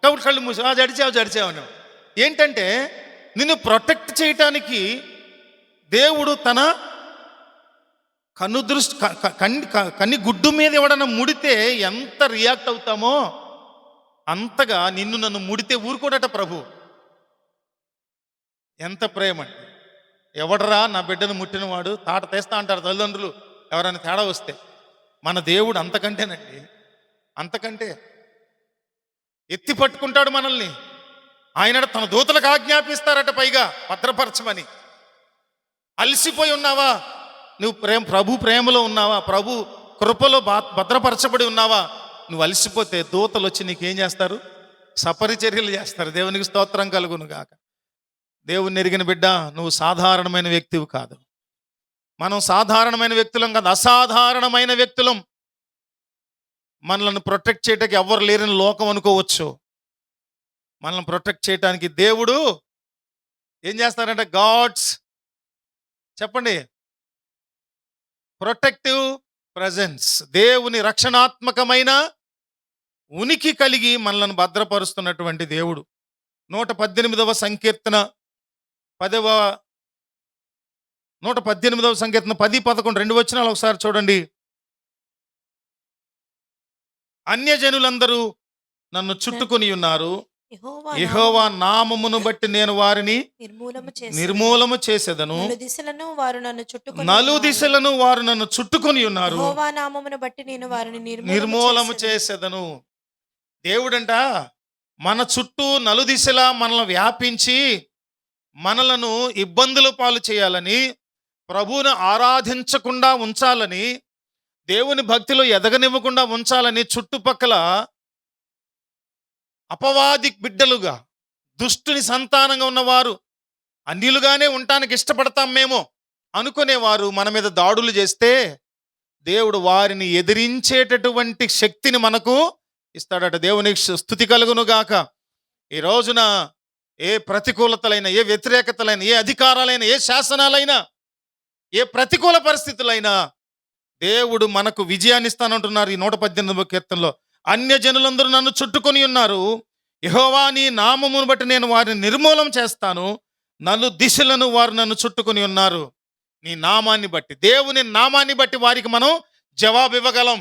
కాబట్టి కళ్ళు మూసి జడిచావు అనేవాడు. ఏంటంటే నిన్ను ప్రొటెక్ట్ చేయటానికి దేవుడు తన కన్ని గుడ్డు మీద ఎవడన్నా ముడితే ఎంత రియాక్ట్ అవుతామో అంతగా నన్ను ముడితే ఊరుకోడట ప్రభు. ఎంత ప్రేమ అండి. ఎవడరా నా బిడ్డను ముట్టినవాడు, తాట తెస్తా అంటారు తల్లిదండ్రులు ఎవరైనా తేడా వస్తే. మన దేవుడు అంతకంటేనండి, అంతకంటే ఎత్తి పట్టుకుంటాడు మనల్ని. ఆయన తన దూతలకు ఆజ్ఞాపిస్తారట పైగా భద్రపరచమని. అలసిపోయి ఉన్నావా నువ్వు? ప్రభు ప్రేమలో ఉన్నావా? ప్రభు కృపలో భద్రపరచబడి ఉన్నావా? నువ్వు అలసిపోతే దూతలు వచ్చి నీకేం చేస్తారు? సపరిచర్యలు చేస్తారు. దేవునికి స్తోత్రం కలుగును గాక. దేవుని ఎరిగిన బిడ్డ, నువ్వు సాధారణమైన వ్యక్తివి కాదు. మనం సాధారణమైన వ్యక్తులం కాదు, అసాధారణమైన వ్యక్తులం. మనల్ని ప్రొటెక్ట్ చేయడానికి ఎవ్వరు లేరని లోకం అనుకోవచ్చు. మనల్ని ప్రొటెక్ట్ చేయడానికి దేవుడు ఏం చేస్తారంటే గాడ్స్, చెప్పండి, ప్రొటెక్టివ్ ప్రజెన్స్, దేవుని రక్షణాత్మకమైన ఉనికి కలిగి మనల్ని భద్రపరుస్తున్నటువంటి దేవుడు. 118వ సంకీర్తన 118వ సంకీర్తన 10, 11 2 వచనాలు ఒకసారి చూడండి. అన్యజనులందరూ నన్ను చుట్టుకొని ఉన్నారు, యెహోవా నామమును బట్టి నేను వారిని నిర్మూలము చేసేదను. నలుదిశలను వారు నన్ను చుట్టుకొని ఉన్నారు, యెహోవా నామమును బట్టి నేను వారిని నిర్మూలము చేసేదను. దేవుడంట మన చుట్టూ నలుదిశలా మనల్ని వ్యాపించి మనలను ఇబ్బందుల పాలు చేయాలని, ప్రభువును ఆరాధించకుండా ఉంచాలని, దేవుని భక్తిలో ఎదగనివ్వకుండా ఉంచాలని చుట్టుపక్కల అపవాది బిడ్డలుగా, దుష్టుని సంతానంగా ఉన్నవారు, అన్యులుగానే ఉండటానికి ఇష్టపడతాం మేము అనుకునేవారు మన మీద దాడులు చేస్తే దేవుడు వారిని ఎదిరించేటటువంటి శక్తిని మనకు ఇస్తాడట. దేవునికి స్తుతి కలుగును గాక. ఈ రోజున ఏ ప్రతికూలతలైనా, ఏ వ్యతిరేకతలైనా, ఏ అధికారాలైనా, ఏ శాసనాలైనా, ఏ ప్రతికూల పరిస్థితులైనా దేవుడు మనకు విజయాన్ని ఇస్తానంటున్నారు. ఈ 118వ కీర్తనలో అన్యజనులందరూ నన్ను చుట్టుకొని ఉన్నారు, యెహోవా నీ నామమును బట్టి నేను వారిని నిర్మూలం చేస్తాను. నలు దిశలను వారు నన్ను చుట్టుకొని ఉన్నారు. నీ నామాన్ని బట్టి, దేవుని నామాన్ని బట్టి వారికి మనం జవాబు ఇవ్వగలం.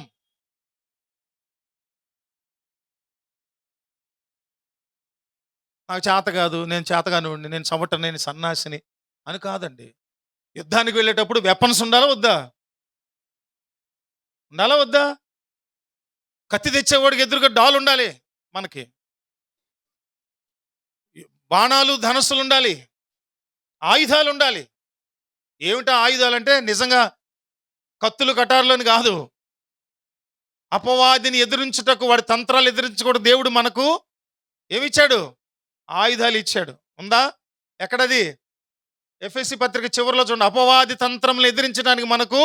నాకు చేత కాదు, నేను చేతగానివ్వండి, నేను చవటని, నేను సన్నాసిని అని కాదండి. యుద్ధానికి వెళ్ళేటప్పుడు వెపన్స్ ఉండాలా వద్దా? ఉండాలా వద్దా? కత్తి తెచ్చేవాడికి ఎదురుగా డాల్ ఉండాలి, మనకి బాణాలు ధనస్సులు ఉండాలి, ఆయుధాలు ఉండాలి. ఏమిటా ఆయుధాలు అంటే నిజంగా కత్తులు కటారులని కాదు. అపవాదిని ఎదిరించుటకు, వాడి తంత్రాలు ఎదిరించకూడదు. దేవుడు మనకు ఏమిచ్చాడు? ఆయుధాలు ఇచ్చాడు. ఉందా? ఎక్కడది? ఎఫెసీ పత్రిక చివరిలో చూడండి. అపవాది తంత్రములు ఎదిరించడానికి మనకు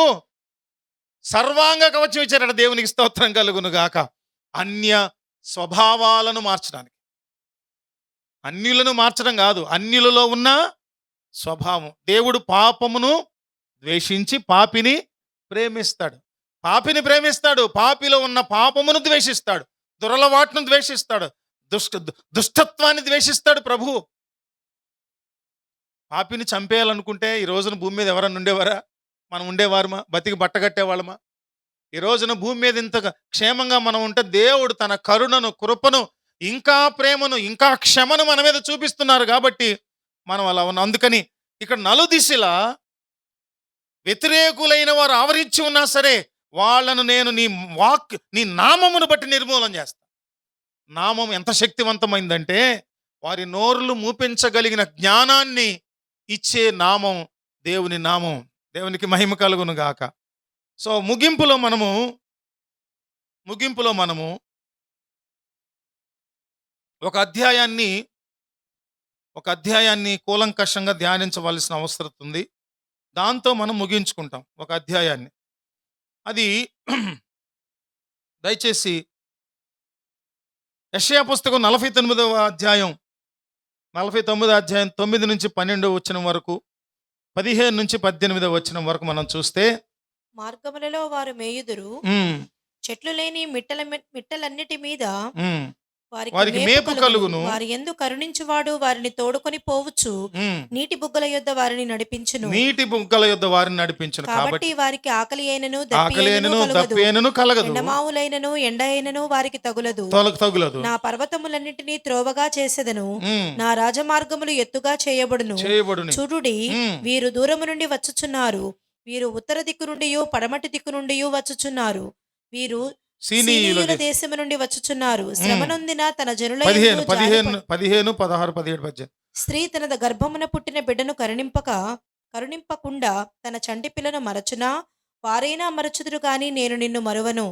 సర్వాంగ కవచం ఇచ్చారట. దేవునికి స్తోత్రం కలుగును గాక. అన్య స్వభావాలను మార్చడానికి, అన్యులను మార్చడం కాదు, అన్యులలో ఉన్న స్వభావం. దేవుడు పాపమును ద్వేషించి పాపిని ప్రేమిస్తాడు. పాపిని ప్రేమిస్తాడు, పాపిలో ఉన్న పాపమును ద్వేషిస్తాడు, దురలవాటును ద్వేషిస్తాడు, దుష్టత్వాన్ని ద్వేషిస్తాడు ప్రభు. పాపిని చంపేయాలనుకుంటే ఈ రోజున భూమి మీద ఎవరన్నా ఉండేవారా? మనం ఉండేవారమా? బతికి బట్టగట్టేవాళ్ళమా? ఈ రోజున భూమి మీద ఇంత క్షేమంగా మనం ఉంటే దేవుడు తన కరుణను, కృపను, ఇంకా ప్రేమను, ఇంకా క్షమను మన మీద చూపిస్తున్నారు కాబట్టి మనం అలా ఉన్నాం. అందుకని ఇక్కడ నలుదిశలా వ్యతిరేకులైన వారు ఆవరించి ఉన్నా సరే వాళ్ళను నేను నీ నామమును బట్టి నిర్మూలన చేస్తాను. నామం ఎంత శక్తివంతమైందంటే వారి నోరులు మూపించగలిగిన జ్ఞానాన్ని ఇచ్చే నామం దేవుని నామం. దేవునికి మహిమ కలుగును గాక. సో ముగింపులో మనము ఒక అధ్యాయాన్ని కూలంకషంగా ధ్యానించవలసిన అవసరం ఉంది. దాంతో మనం ముగించుకుంటాం ఒక అధ్యాయాన్ని. అది దయచేసి యెషయా పుస్తకం 49వ అధ్యాయం 9 నుంచి 12 వచనం వరకు, 15 నుంచి 18 వచనం వరకు మనం చూస్తే, మార్గములలో వారు మేయుదురు, చెట్లు లేని మిట్టలన్నిటి మీద వారికి మేపు కలుగును, వారి యందు కరుణించువాడు వారిని తోడుకొని పోవచ్చు, నీటి బుగ్గల యొద్ద వారిని నడిపించును. కాబట్టి వారికి ఆకలి అయినను దప్పియైనను కలగదు, ఎండమావులైనను ఎండ అయినను వారికి తగులదు. నా పర్వతములన్నిటినీ త్రోవగా చేసెదను, నా రాజమార్గములు ఎత్తుగా చేయబడును. చూడుడి, వీరు దూరము నుండి వచ్చుచున్నారు, వీరు ఉత్తర దిక్కు నుండి పడమటి దిక్కు నుండి వచ్చుచున్నారు, వీరు సీనీయుల దేశము నుండి వచ్చుచున్నారు. శ్రమనొందిన తన జనుల 15, 16, 17, 18. స్త్రీ తన గర్భమున పుట్టిన బిడ్డను కరుణింపకుండా తన చంటి పిల్లను మరచునా? వారైనా మరచుదురు గాని నేను నిన్ను మరువను.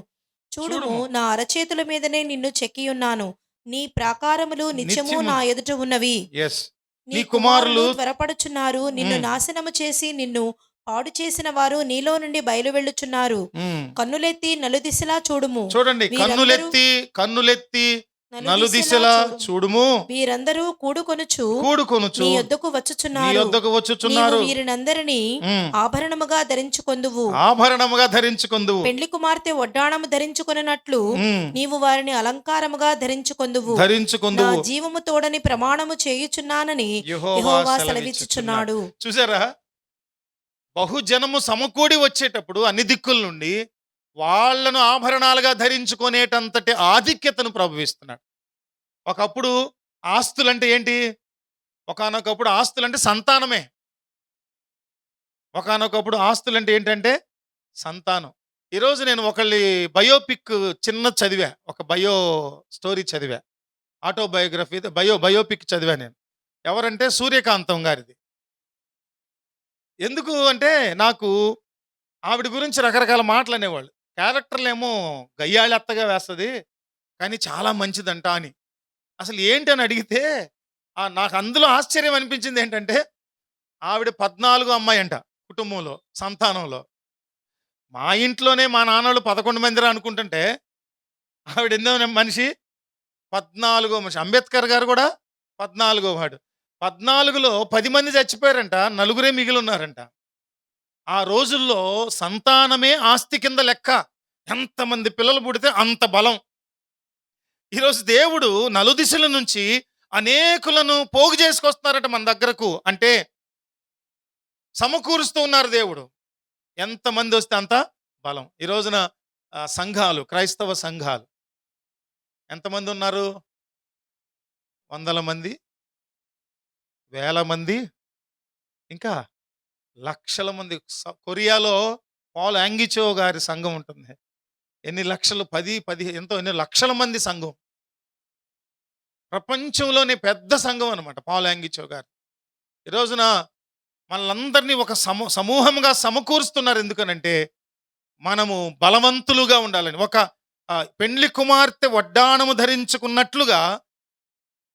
చూడుము, నా అరచేతుల మీదనే నిన్ను చెక్కియున్నాను, నీ ప్రాకారములు నిత్యము నా ఎదుట ఉన్నవి. నీ నీ కుమారులు కుమారులు త్వరపడుచున్నారు, నిన్ను ఉమ్, నాశనము చేసి నిన్ను పాడు చేసిన వారు నీలో నుండి బయలు వెళ్ళుచున్నారు. ఉమ్. కన్నులెత్తి నలుదిశలా చూడుము. చూడండి, వీరందరూ కన్నులెత్తి కన్నులెత్తి నలుదిశలా నలుదిశలా చూడు చూడుము. వీరందరూ కూడుకొనుచు కూడుకొనుచు నీ యొద్దకు నీ వచ్చుచున్నారు. యొద్దకు నీవు వచ్చుచున్నారు. వీరినందరినీ ఉమ్. ఆభరణముగా ధరించుకొందువు. ఆభరణముగా ధరించుకుందువు. పెండ్లి కుమార్తె వడ్డాణము ధరించుకొనున్నట్లు ఉమ్. నీవు వారిని అలంకారముగా ధరించుకొందువు. నా ధరించుకుందువు. జీవము తోడని ప్రమాణము చేయుచున్నానని యెహోవా యెహోవా సెలవిచ్చుచున్నాడు. సెలవిచ్చుచున్నాడు. చూసారా, బహుజనము సమకూడి వచ్చేటప్పుడు అన్ని దిక్కుల నుండి వాళ్ళను ఆభరణాలుగా ధరించుకునేటంతటి ఆధిక్యతను ప్రభువిస్తున్నాడు. ఒకప్పుడు ఆస్తులంటే ఏంటి? ఒకానొకప్పుడు ఆస్తులంటే సంతానమే. ఒకానొకప్పుడు ఆస్తులంటే ఏంటంటే సంతానం. ఈరోజు నేను ఒకళ్ళి బయోపిక్ చిన్న చదివా, ఒక బయో స్టోరీ చదివా, ఆటోబయోగ్రఫీ బయోపిక్ చదివా నేను. ఎవరంటే సూర్యకాంతం గారిది. ఎందుకు అంటే నాకు ఆవిడ గురించి రకరకాల మాటలు అనేవాళ్ళు. క్యారెక్టర్లేమో గయ్యాళెత్తగా వేస్తుంది, కానీ చాలా మంచిదంట అని. అసలు ఏంటి అని అడిగితే నాకు అందులో ఆశ్చర్యం అనిపించింది ఏంటంటే, ఆవిడ 14 అమ్మాయి అంట కుటుంబంలో, సంతానంలో. మా ఇంట్లోనే మా నాన్నోళ్ళు 11 మందిరా అనుకుంటుంటే, ఆవిడ ఎన్నో మనిషి? 14 మనిషి. అంబేద్కర్ గారు కూడా 14 వాడు. 14లో 10 మంది చచ్చిపోయారంట, నలుగురే మిగిలి ఉన్నారంట. ఆ రోజుల్లో సంతానమే ఆస్తి కింద లెక్క. ఎంతమంది పిల్లలు పుడితే అంత బలం. ఈరోజు దేవుడు నలుదిశల నుంచి అనేకులను పోగు చేసుకొస్తున్నారట మన దగ్గరకు. అంటే సమకూరుస్తూ ఉన్నారు దేవుడు. ఎంతమంది వస్తే అంత బలం. ఈ రోజున సంఘాలు, క్రైస్తవ సంఘాలు ఎంతమంది ఉన్నారు? వందల మంది, వేల మంది, ఇంకా లక్షల మంది. కొరియాలో పాల్ యాంగిచో గారి సంఘం ఉంటుంది. ఎన్ని లక్షలు, 10 ఎంతో, ఎన్ని లక్షల మంది సంఘం. ప్రపంచంలోనే పెద్ద సంఘం అనమాట పాల్ యాంగిచో గారు. ఈ రోజున మనలందరినీ ఒక సమూహంగా సమకూరుస్తున్నారు. ఎందుకనంటే మనము బలవంతులుగా ఉండాలని. ఒక పెండ్లి కుమార్తె వడ్డాణము ధరించుకున్నట్లుగా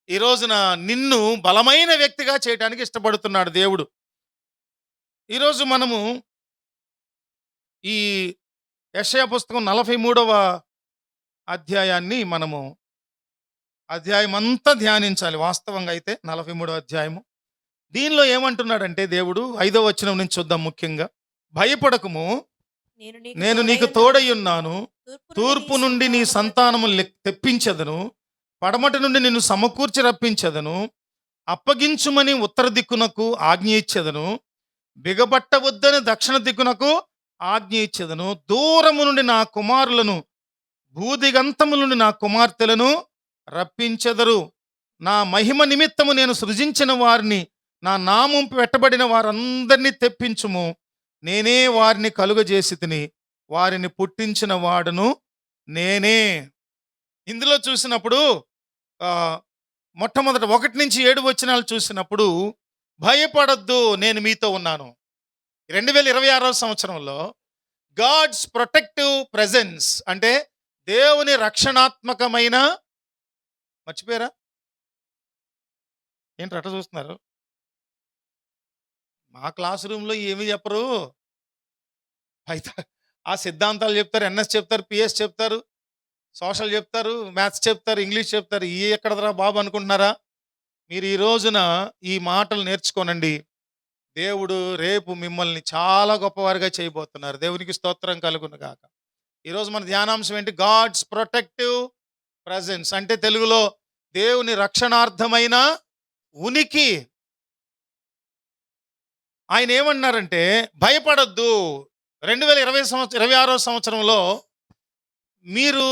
ఈ రోజున నిన్ను బలమైన వ్యక్తిగా చేయడానికి ఇష్టపడుతున్నాడు దేవుడు. ఈరోజు మనము ఈ యెషయా పుస్తకం 43వ అధ్యాయాన్ని మనము అధ్యాయం అంతా ధ్యానించాలి. వాస్తవంగా అయితే 43వ అధ్యాయము. దీనిలో ఏమంటున్నాడంటే దేవుడు 5వ వచనం నుంచి చూద్దాం. ముఖ్యంగా, భయపడకుము, నేను నీకు తోడయ్యున్నాను. తూర్పు నుండి నీ సంతానము తెప్పించదను, పడమటి నుండి నిన్ను సమకూర్చి రప్పించదను. అప్పగించుమని ఉత్తర దిక్కునకు ఆజ్ఞ ఇచ్చెదను, బిగబట్టవద్దని దక్షిణ దిక్కునకు ఆజ్ఞ ఇచ్చెదను. దూరము నుండి నా కుమారులను, భూదిగంతము నుండి నా కుమార్తెలను రప్పించెదరు. నా మహిమ నిమిత్తము నేను సృజించిన వారిని, నా నామం పెట్టబడిన వారందరినీ తెప్పించుము. నేనే వారిని కలుగజేసి తిని, వారిని పుట్టించిన వాడును నేనే. ఇందులో చూసినప్పుడు మొట్టమొదట 1 నుంచి 7 వచనాలు చూసినప్పుడు, భయపడద్దు, నేను మీతో ఉన్నాను. 2026వ సంవత్సరంలో గాడ్స్ ప్రొటెక్టివ్ ప్రెజెన్స్ అంటే దేవుని రక్షణాత్మకమైన, మర్చిపోయారా? ఏంటి అట్ట చూస్తున్నారు? మా క్లాస్ రూమ్లో ఏమి చెప్పరు. అయితే ఆ సిద్ధాంతాలు చెప్తారు, ఎన్ఎస్ చెప్తారు, పిఎస్ చెప్తారు, సోషల్ చెప్తారు, మ్యాథ్స్ చెప్తారు, ఇంగ్లీష్ చెప్తారు. ఈ ఎక్కడదరా బాబు అనుకుంటున్నారా? మీరు ఈ రోజున ఈ మాటలు నేర్చుకోనండి. దేవుడు రేపు మిమ్మల్ని చాలా గొప్పవారిగా చేయబోతున్నారు. దేవునికి స్తోత్రం కలుగును గాక. ఈరోజు మన ధ్యానాంశం ఏంటి? గాడ్స్ ప్రొటెక్టివ్ ప్రెజెన్స్ అంటే తెలుగులో దేవుని రక్షణార్థమైన ఉనికి. ఆయన ఏమన్నారంటే, భయపడద్దు. 2026వ సంవత్సరంలో మీరు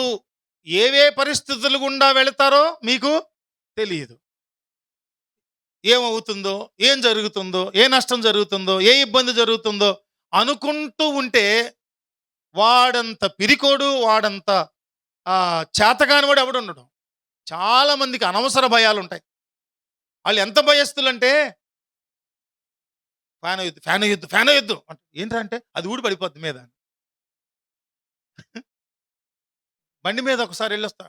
ఏవే పరిస్థితులు గుండా వెళతారో మీకు తెలియదు. ఏమవుతుందో, ఏం జరుగుతుందో, ఏ నష్టం జరుగుతుందో, ఏ ఇబ్బంది జరుగుతుందో అనుకుంటూ ఉంటే వాడంత పిరికోడు, వాడంత చేతగాని వాడు ఎవడు ఉండడు. చాలా మందికి అనవసర భయాలు ఉంటాయి. వాళ్ళు ఎంత భయస్తులంటే, ఫ్యాన్ అయ్యొద్దు అంటే ఏంటంటే అది ఊడి పడిపోద్ది మీద. బండి మీద ఒకసారి వెళ్ళొస్తా,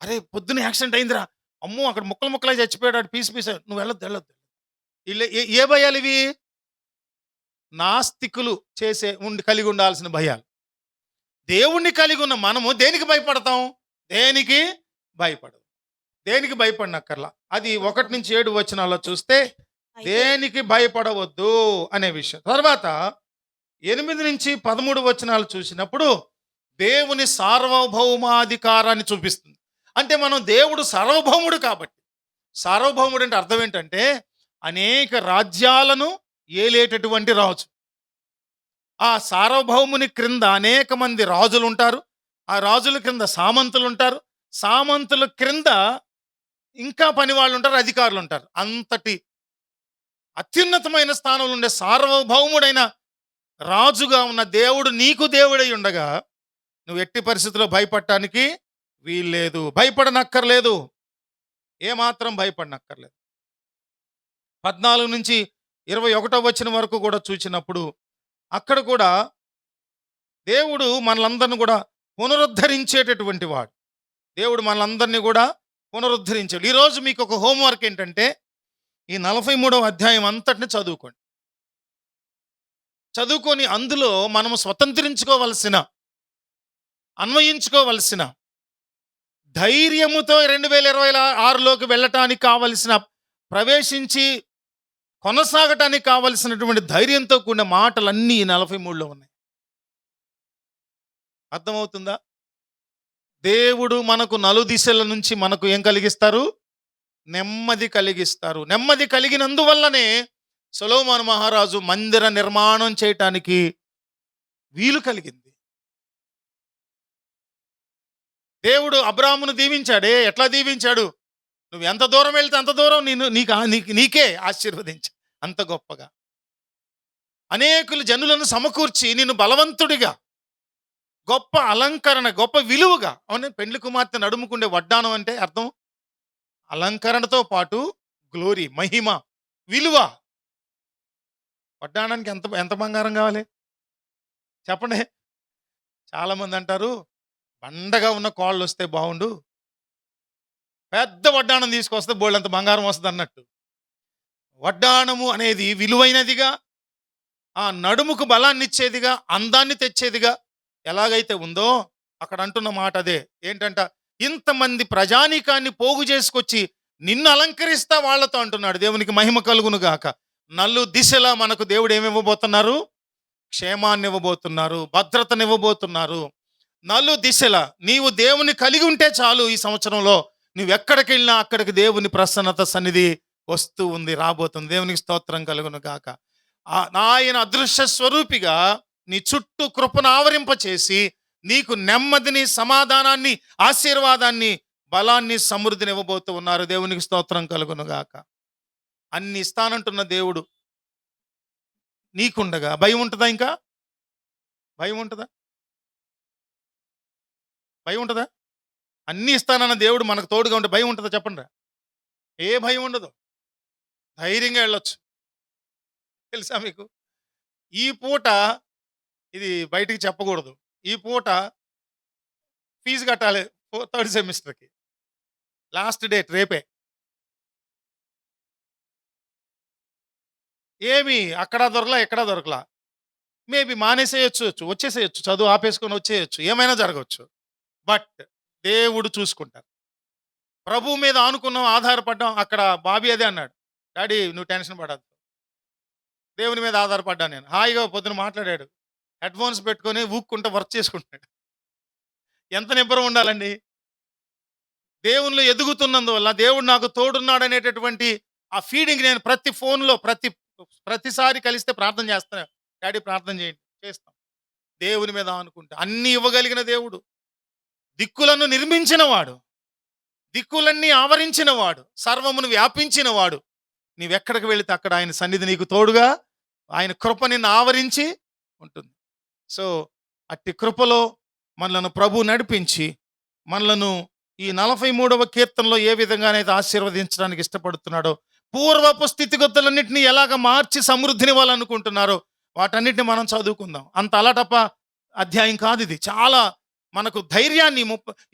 అరే పొద్దున్న యాక్సిడెంట్ అయిందిరా, అమ్మో అక్కడ ముక్కలు ముక్కలై చచ్చిపోయాడు, పీసు నువ్వు వెళ్ళొద్దు. ఏ భయాలు ఇవి? నాస్తికులు కలిగి ఉండాల్సిన భయాలు. దేవుణ్ణి కలిగి ఉన్న మనము దేనికి భయపడతాం? దేనికి భయపడదు. దేనికి భయపడనక్కర్లా. అది 1-7 వచనాల్లో చూస్తే అయితే దేనికి భయపడవద్దు అనే విషయం. తర్వాత 8-13 వచనాలు చూసినప్పుడు దేవుని సార్వభౌమాధికారాన్ని చూపిస్తుంది. అంటే మనం దేవుడు సార్వభౌముడు కాబట్టి. సార్వభౌముడు అంటే అర్థం ఏంటంటే అనేక రాజ్యాలను ఏలేటటువంటి రాజు. ఆ సార్వభౌముని క్రింద అనేక మంది రాజులు ఉంటారు. ఆ రాజుల క్రింద సామంతులు ఉంటారు. సామంతుల క్రింద ఇంకా పని వాళ్ళు ఉంటారు, అధికారులు ఉంటారు. అంతటి అత్యున్నతమైన స్థానంలో ఉండే సార్వభౌముడైన రాజుగా ఉన్న దేవుడు నీకు దేవుడై ఉండగా నువ్వు ఎట్టి పరిస్థితుల్లో భయపడటానికి వీల్లేదు. భయపడనక్కర్లేదు. ఏమాత్రం భయపడనక్కర్లేదు. 14-21 వచనం వరకు కూడా చూసినప్పుడు అక్కడ కూడా దేవుడు మనలందరిని కూడా పునరుద్ధరించేటటువంటి వాడు. దేవుడు మనలందరినీ కూడా పునరుద్ధరించాడు. ఈరోజు మీకు ఒక హోంవర్క్ ఏంటంటే ఈ 43వ అధ్యాయం అంతటిని చదువుకోండి. చదువుకొని అందులో మనము స్వతంత్రించుకోవలసిన, అన్వయించుకోవలసిన, ధైర్యముతో 2026లోకి వెళ్ళటానికి కావలసిన, ప్రవేశించి కొనసాగటానికి కావలసినటువంటి ధైర్యంతో కూడిన మాటలన్నీ ఈ 43లో ఉన్నాయి. అర్థమవుతుందా? దేవుడు మనకు నలుదిశల నుంచి మనకు ఏం కలిగిస్తారు? నెమ్మది కలిగిస్తారు. నెమ్మది కలిగినందువల్లనే సొలొమోను మహారాజు మందిర నిర్మాణం చేయటానికి వీలు కలిగింది. దేవుడు అబ్రాహామును దీవించాడే. ఎట్లా దీవించాడు? నువ్వు ఎంత దూరం వెళ్తే అంత దూరం నీకే ఆశీర్వదించు. అంత గొప్పగా అనేకులు జనులను సమకూర్చి నిన్ను బలవంతుడిగా, గొప్ప అలంకరణ, గొప్ప విలువగా. అవునే, పెండ్లి కుమార్తె నడుముకుండే వడ్డానం అంటే అర్థం అలంకరణతో పాటు గ్లోరీ, మహిమ, విలువ. వడ్డానానికి ఎంత ఎంత బంగారం కావాలి చెప్పండి. చాలామంది అంటారు బండగా ఉన్న కోళ్ళు వస్తే బాగుండు, పెద్ద వడ్డానం తీసుకొస్తే బోళ్ళంత బంగారం వస్తుంది అన్నట్టు. వడ్డానము అనేది విలువైనదిగా, ఆ నడుముకు బలాన్ని ఇచ్చేదిగా, అందాన్ని తెచ్చేదిగా ఎలాగైతే ఉందో అక్కడ అంటున్న మాట అదే. ఏంటంట? ఇంతమంది ప్రజానీకాన్ని పోగు చేసుకొచ్చి నిన్ను అలంకరిస్తా వాళ్ళతో అంటున్నాడు. దేవునికి మహిమ కలుగును గాక. నలు దిశలా మనకు దేవుడు ఏమివ్వబోతున్నారు? క్షేమాన్ని ఇవ్వబోతున్నారు, భద్రతనివ్వబోతున్నారు. నలు దిశల నీవు దేవుని కలిగి ఉంటే చాలు. ఈ సంవత్సరంలో నువ్వెక్కడికి వెళ్ళినా అక్కడికి దేవుని ప్రసన్నత సన్నిధి వస్తూ ఉంది, రాబోతుంది. దేవునికి స్తోత్రం కలుగును గాక. ఆయన అదృశ్య స్వరూపిగా నీ చుట్టూ కృపను ఆవరింపచేసి నీకు నెమ్మదిని, సమాధానాన్ని, ఆశీర్వాదాన్ని, బలాన్ని, సమృద్ధిని ఇవ్వబోతూ ఉన్నారు. దేవునికి స్తోత్రం కలుగును గాక. అన్ని ఇస్తానంటున్న దేవుడు నీకుండగా భయం ఉంటుందా? ఇంకా భయం ఉంటుందా? భయం ఉంటుందా? అన్నీ ఇస్తానన్న దేవుడు మనకు తోడుగా ఉంటే భయం ఉంటుందా? చెప్పండి. ఏ భయం ఉండదు. ధైర్యంగా వెళ్ళొచ్చు. తెలుసా మీకు, ఈ పూట ఇది బయటికి చెప్పకూడదు, ఈ పూట ఫీజు కట్టాలి 3rd సెమిస్టర్కి. లాస్ట్ డేట్ రేపే. ఏమి అక్కడ దొరకలా, ఎక్కడ దొరకలా. మేబీ మానేసేయచ్చు, వచ్చేసేయచ్చు, చదువు ఆపేసుకొని వచ్చేయచ్చు, ఏమైనా జరగవచ్చు. బట్ దేవుడు చూసుకుంటారు. ప్రభు మీద ఆనుకున్నాం, ఆధారపడ్డాం. అక్కడ బాబీ అదే అన్నాడు, డాడీ నువ్వు టెన్షన్ పడద్దు, దేవుని మీద ఆధారపడ్డా నేను. హాయిగా పొద్దున మాట్లాడాడు, హెడ్ ఫోన్స్ పెట్టుకొని ఊక్కుంటూ వర్క్ చేసుకుంటున్నాడు. ఎంత నిబ్బరం ఉండాలండి. దేవునిలో ఎదుగుతున్నందువల్ల దేవుడు నాకు తోడున్నాడు అనేటటువంటి ఆ ఫీడింగ్ నేను ప్రతి ఫోన్లో ప్రతిసారి కలిస్తే ప్రార్థన చేస్తాను. డాడీ ప్రార్థన చేయండి, చేస్తాం. దేవుని మీద అనుకుంటా అన్ని ఇవ్వగలిగిన దేవుడు, దిక్కులను నిర్మించిన వాడు, దిక్కులన్నీ ఆవరించిన వాడు, సర్వమును వ్యాపించిన వాడు. నీవెక్కడికి వెళితే అక్కడ ఆయన సన్నిధి నీకు తోడుగా, ఆయన కృప నిన్ను ఆవరించి ఉంటుంది. సో అట్టి కృపలో మనలను ప్రభు నడిపించి మనలను ఈ 43వ కీర్తనలో ఏ విధంగానైతే ఆశీర్వదించడానికి ఇష్టపడుతున్నాడో, పూర్వపు స్థితిగతులన్నింటినీ ఎలాగ మార్చి సమృద్ధినివ్వాలనుకుంటున్నారో వాటన్నిటిని మనం చదువుకుందాం. అంత అలటప్ప అధ్యాయం కాదు ఇది. చాలా మనకు ధైర్యాన్ని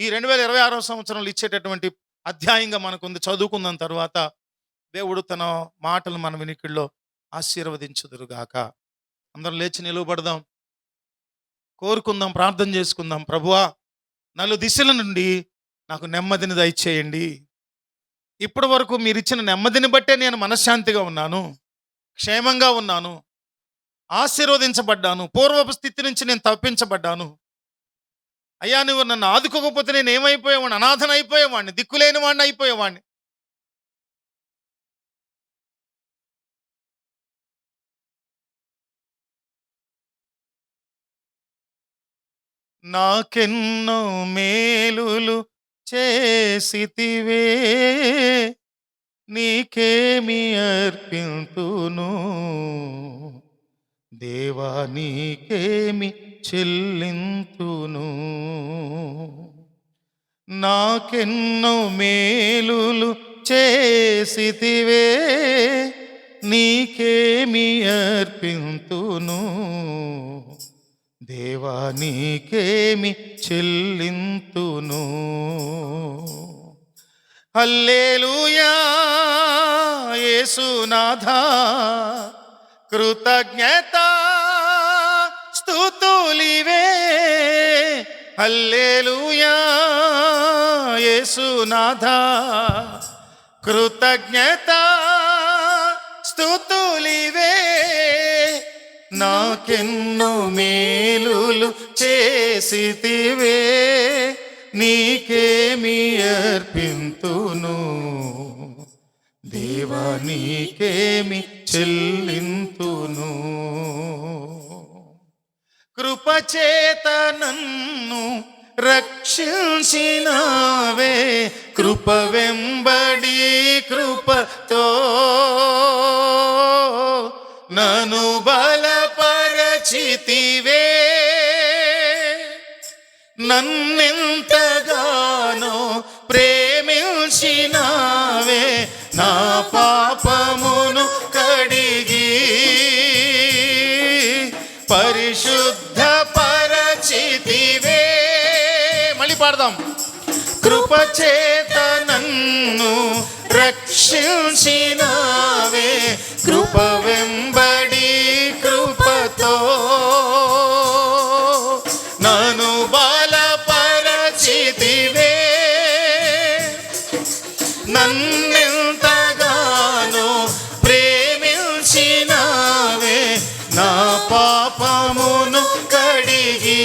ఈ 2026వ సంవత్సరంలో ఇచ్చేటటువంటి అధ్యాయంగా మనకుంది. చదువుకుందాం. తర్వాత దేవుడు తన మాటలు మన వినికిడిలో ఆశీర్వదించుదురుగాక. అందరం లేచి నిలువబడదాం, కోరుకుందాం, ప్రార్థన చేసుకుందాం. ప్రభువా, నలు దిశల నుండి నాకు నెమ్మదిని దయచేయండి. ఇప్పటి వరకు మీరు ఇచ్చిన నెమ్మదిని బట్టే నేను మనశ్శాంతిగా ఉన్నాను, క్షేమంగా ఉన్నాను, ఆశీర్వదించబడ్డాను. పూర్వపు స్థితి నుంచి నేను తప్పించబడ్డాను. అయ్యా, నువ్వు నన్ను ఆదుకోకపోతే నేను ఏమైపోయేవాడిని? అనాథన అయిపోయేవాడిని, దిక్కులేని వాడిని అయిపోయేవాడిని. నాకెన్నో మేలులు చేసితివే, నీకేమి అర్పింతును దేవా, నీకేమి చెల్లింతును. నాకెన్నో మేలులు చేసితివే, నీకేమి అర్పింతును దేవా, నీకేమి చెల్లింతును. హల్లెలూయా యేసునాథా, కృతజ్ఞత స్తుతులివే. హల్లెలూయా యేసునాథా, కృతజ్ఞత స్తుతులివే. నాకెన్నో మేలులు చేసితివే, నీకేమి అర్పింతును దేవా, నీకేమి చెల్లింతును. కృపచేత నన్ను రక్షించినావే, కృప వెంబడి కృపతో నన్ను బలపరచితివే. నన్నెంతగానో ప్రేమించినావే, నా పాపమును కడిగి పరిశుద్ధ పరచితివే. మళ్ళీ పాడదాం. కృపచేత నన్ను రక్షించినావే, కృప వెంబడి కృపతో నన్ను బలపరచితివే. నన్నెంతగానో ప్రేమించినావే, నా పాపమును కడిగి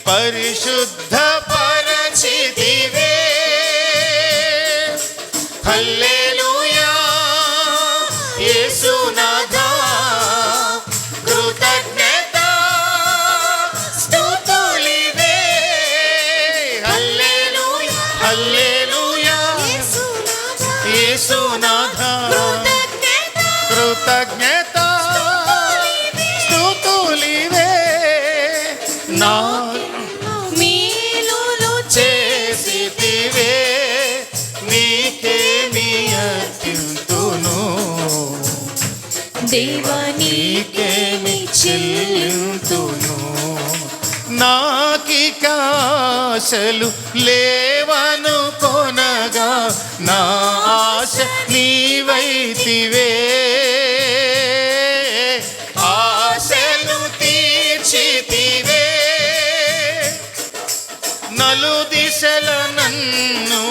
పరిశుద్ధ పరచితివే. హల్లెలూయా యేసునాథా, కృతజ్ఞత స్తుతులివే. హల్లెలూయా హల్లెలూయా యేసునాథా, కృతజ్ఞత స్తుతులివే. నా మేలులు చేసితివే, నీకేమి అర్పింతును దేవా, నీకేమి చెల్లింతును. నాకిక ఆశలు లేవను కొనగా, నా ఆశ నీవైతివే. ఆశలు తీర్చితివే, నలు దిశల నన్ను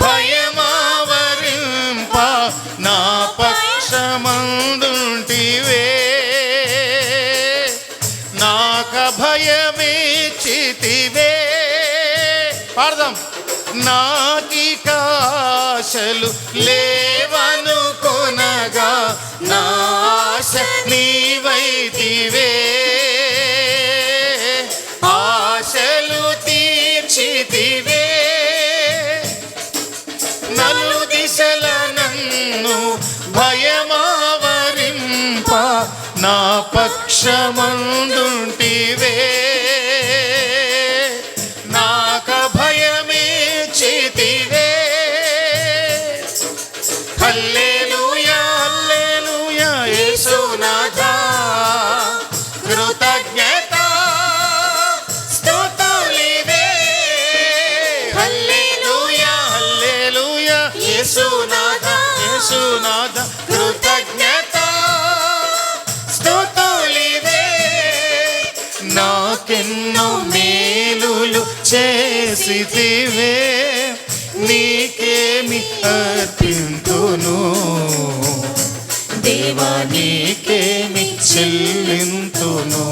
భయమావరింప, నా పక్షమందుంటివే. నాక భయమేచితివే. పాడదాం. నాకిక ఆశలు లేవను కొనగా, నా ఆశ నీవైతివే. ఆశలు తీర్చితివే, నలు దిశల నన్ను భయమావరింప, నా పక్షమందుంటివే. నాక భయమేచితివే. హల్లెలూయా హల్లెలూయా యేసునాథా, కృతజ్ఞత స్తుతులివే. హల్లెలూయా హల్లెలూయా యేసు నాకెన్నో మేలులు చేసితివే, నీకేమి అర్పింతును దేవా, నీకేమి చెల్లింతును.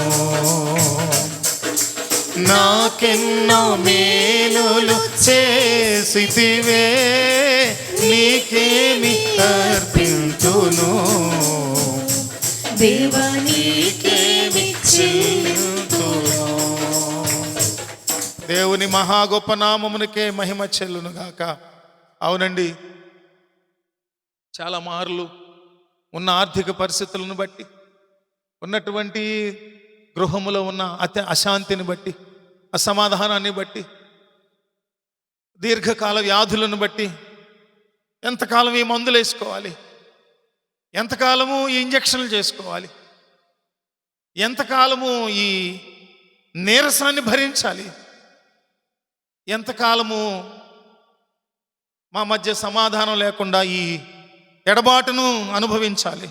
నాకెన్నో మేలులు చేసితివే, నీకేమి అర్పింతును దేవా, నీకేమి చెల్లింతును. దేవుని మహా గొప్ప నామమునికే మహిమ చెల్లును గాక. అవునండి, చాలా మార్లు ఉన్న ఆర్థిక పరిస్థితులను బట్టి, ఉన్నటువంటి గృహములో ఉన్న అశాంతిని బట్టి, అసమాధానాన్ని బట్టి, దీర్ఘకాల వ్యాధులను బట్టి ఎంతకాలం ఈ మందులు వేసుకోవాలి, ఎంతకాలము ఈ ఇంజక్షన్లు చేసుకోవాలి, ఎంతకాలము ఈ నీరసాన్ని భరించాలి, ఎంతకాలము మా మధ్య సమాధానం లేకుండా ఈ ఎడబాటును అనుభవించాలి,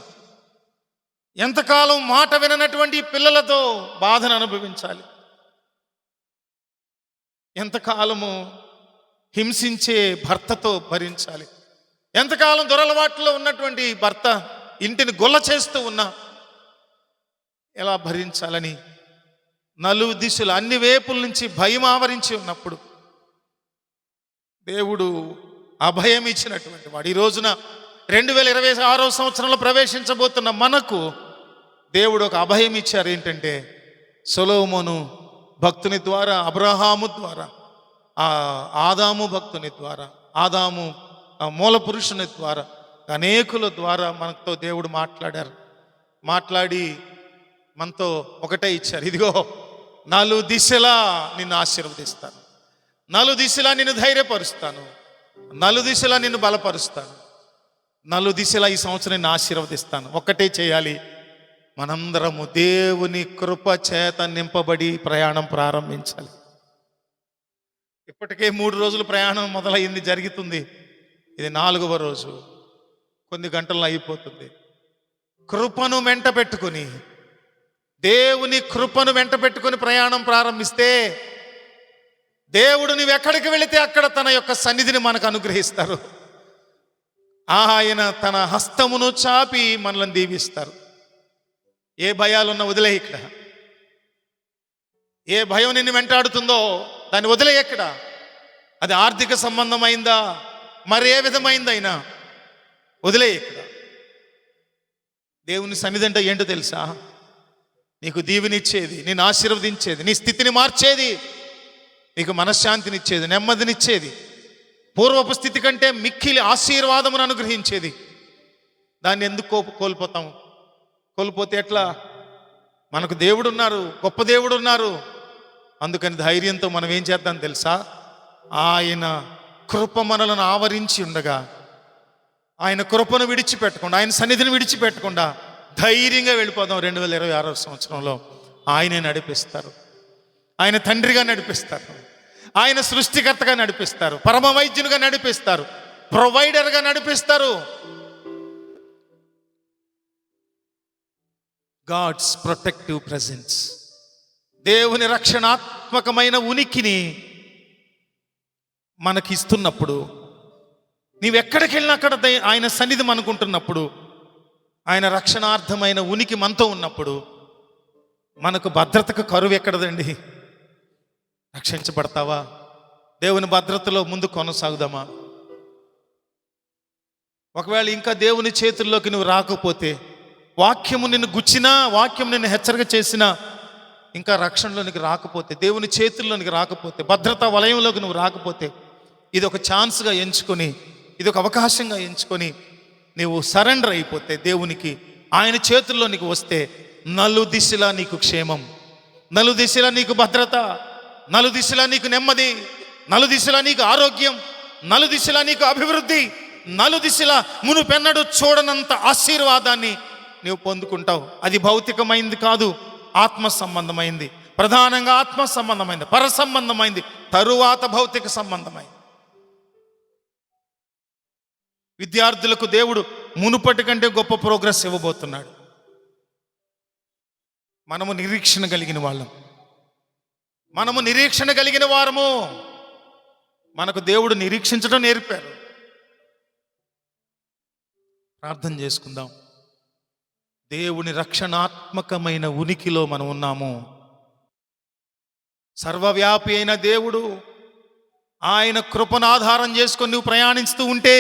ఎంతకాలం మాట విననటువంటి పిల్లలతో బాధను అనుభవించాలి, ఎంతకాలము హింసించే భర్తతో భరించాలి, ఎంతకాలం దురలవాట్లో ఉన్నటువంటి భర్త ఇంటిని గొల్ల చేస్తూ ఉన్నా ఎలా భరించాలని నలుగు దిశలు అన్ని వేపుల నుంచి భయం ఆవరించి ఉన్నప్పుడు దేవుడు అభయం ఇచ్చినటువంటి వాడు. ఈ రోజున 2026 సంవత్సరంలో ప్రవేశించబోతున్న మనకు దేవుడు ఒక అభయం ఇచ్చారు. ఏంటంటే సొలొమోను భక్తుని ద్వారా, అబ్రహాము ద్వారా, ఆదాము భక్తుని ద్వారా, ఆదాము మూల పురుషుని ద్వారా, అనేకుల ద్వారా మనతో దేవుడు మాట్లాడి మనతో ఒకటే ఇచ్చారు. ఇదిగో నలు దిశలా నిన్ను ఆశీర్వదిస్తాను, నలు దిశలా నిన్ను ధైర్యపరుస్తాను, నలు దిశలా నిన్ను బలపరుస్తాను, నలు దిశలా ఈ సంవత్సరం నిన్ను ఆశీర్వదిస్తాను. ఒక్కటే చేయాలి, మనందరము దేవుని కృప చేత నింపబడి ప్రయాణం ప్రారంభించాలి. ఇప్పటికే 3 రోజులు ప్రయాణం మొదలైంది, జరుగుతుంది. ఇది 4వ రోజు, కొన్ని గంటల్లో అయిపోతుంది. కృపను వెంట పెట్టుకుని, దేవుని కృపను వెంట పెట్టుకుని ప్రయాణం ప్రారంభిస్తే దేవుడు నువ్వు ఎక్కడికి వెళితే అక్కడ తన యొక్క సన్నిధిని మనకు అనుగ్రహిస్తారు. ఆయన తన హస్తమును చాపి మనల్ని దీవిస్తారు. ఏ భయాలున్నా వదిలే, ఇక్కడ ఏ భయం నిన్ను వెంటాడుతుందో దాన్ని వదిలే. ఎక్కడ అది ఆర్థిక సంబంధమైందా, మరే విధమైందైనా వదిలే. ఇక్కడ దేవుని సన్నిధి అంటే ఏంటో తెలుసా? నీకు దీవెనిచ్చేది, నేను ఆశీర్వదించేది, నీ స్థితిని మార్చేది, నీకు మనశ్శాంతినిచ్చేది, నెమ్మదినిచ్చేది, పూర్వపు స్థితి కంటే మిక్కిలి ఆశీర్వాదమును అనుగ్రహించేది. దాన్ని ఎందుకు కోల్పోతాం? కోల్పోతే ఎట్లా? మనకు దేవుడు ఉన్నారు, గొప్ప దేవుడు ఉన్నారు. అందుకని ధైర్యంతో మనం ఏం చేద్దాం తెలుసా? ఆయన కృప మనలను ఆవరించి ఉండగా, ఆయన కృపను విడిచిపెట్టకుండా, ఆయన సన్నిధిని విడిచిపెట్టకుండా ధైర్యంగా వెళ్ళిపోదాం. 2026 సంవత్సరంలో ఆయనే నడిపిస్తారు. ఆయన తండ్రిగా నడిపిస్తారు, ఆయన సృష్టికర్తగా నడిపిస్తారు, పరమ వైద్యునిగా నడిపిస్తారు, ప్రొవైడర్గా నడిపిస్తారు. గాడ్స్ ప్రొటెక్టివ్ ప్రెజెన్స్, దేవుని రక్షణాత్మకమైన ఉనికిని మనకి ఇస్తున్నప్పుడు, నీవెక్కడికి వెళ్ళినా అక్కడ ఆయన సన్నిధి మనకుంటున్నప్పుడు, ఆయన రక్షణార్థమైన ఉనికి మనతో ఉన్నప్పుడు మనకు భద్రతకు కరువు ఎక్కడదండి? రక్షించబడతావా? దేవుని భద్రతలో ముందు కొనసాగుదామా? ఒకవేళ ఇంకా దేవుని చేతుల్లోకి నువ్వు రాకపోతే, వాక్యము నిన్ను గుచ్చినా, వాక్యం నిన్ను హెచ్చరిక చేసినా, ఇంకా రక్షణలోనికి రాకపోతే, దేవుని చేతుల్లోనికి రాకపోతే, భద్రతా వలయంలోకి నువ్వు రాకపోతే, ఇది ఒక ఛాన్స్గా ఎంచుకొని, ఇది ఒక అవకాశంగా ఎంచుకొని నీవు సరెండర్ అయిపోతే దేవునికి, ఆయన చేతుల్లో నీకు వస్తే, నలు దిశలా నీకు క్షేమం, నలు దిశలా నీకు భద్రత, నలు దిశలా నీకు నెమ్మది, నలు దిశలా నీకు ఆరోగ్యం, నలు దిశలా నీకు అభివృద్ధి, నలు దిశలా మునుపెన్నడు చూడనంత ఆశీర్వాదాన్ని నీవు పొందుకుంటావు. అది భౌతికమైంది కాదు, ఆత్మ సంబంధమైంది. ప్రధానంగా ఆత్మ సంబంధమైంది, పర సంబంధమైంది, తరువాత భౌతిక సంబంధమైంది. విద్యార్థులకు దేవుడు మునుపటి కంటే గొప్ప ప్రోగ్రెస్ ఇవ్వబోతున్నాడు. మనము నిరీక్షణ కలిగిన వాళ్ళం. మనము నిరీక్షణ కలిగిన వారము. మనకు దేవుడు నిరీక్షించడం నేర్పారు. ప్రార్థన చేసుకుందాం. దేవుని రక్షణాత్మకమైన ఉనికిలో మనం ఉన్నాము. సర్వవ్యాపి అయిన దేవుడు, ఆయన కృపను ఆధారం చేసుకొని నువ్వు ప్రయాణిస్తూ ఉంటే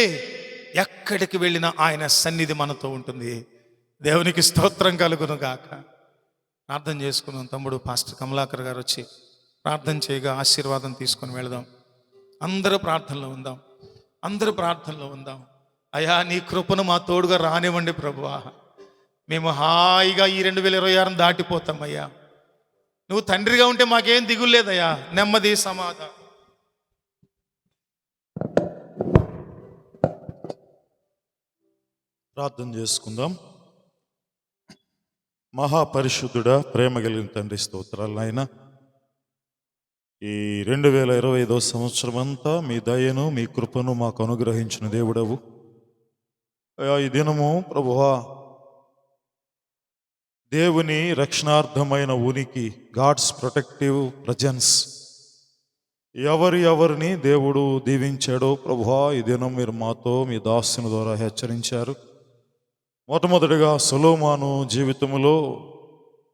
ఎక్కడికి వెళ్ళినా ఆయన సన్నిధి మనతో ఉంటుంది. దేవునికి స్తోత్రం కలుగును గాక. ప్రార్థన చేసుకున్నాం. తమ్ముడు పాస్టర్ కమలాకర్ గారు వచ్చి ప్రార్థన చేయగా ఆశీర్వాదం తీసుకొని వెళదాం. అందరూ ప్రార్థనలో ఉందాం. అందరూ ప్రార్థనలో ఉందాం. అయ్యా, నీ కృపను మా తోడుగా రానివ్వండి ప్రభువా. మేము హాయిగా ఈ 2026 దాటిపోతాం అయ్యా. నువ్వు తండ్రిగా ఉంటే మాకేం దిగులు లేదయ్యా. నెమ్మది, సమాధానం. ప్రార్థన చేసుకుందాం. మహాపరిశుద్ధుడా, ప్రేమ కలిగిన తండ్రి, స్తోత్రాలు నాయన. ఈ 2025 సంవత్సరం అంతా మీ దయను, మీ కృపను మాకు అనుగ్రహించిన దేవుడవు. ఈ దినము ప్రభువా, దేవుని రక్షణార్థమైన ఉనికి, గాడ్స్ ప్రొటెక్టివ్ ప్రజెన్స్, ఎవరిని దేవుడు దీవించాడో ప్రభువా, ఈ దినం మీరు మాతో మీ దాసుని ద్వారా హెచ్చరించారు. మొట్టమొదటిగా సొలొమోను జీవితంలో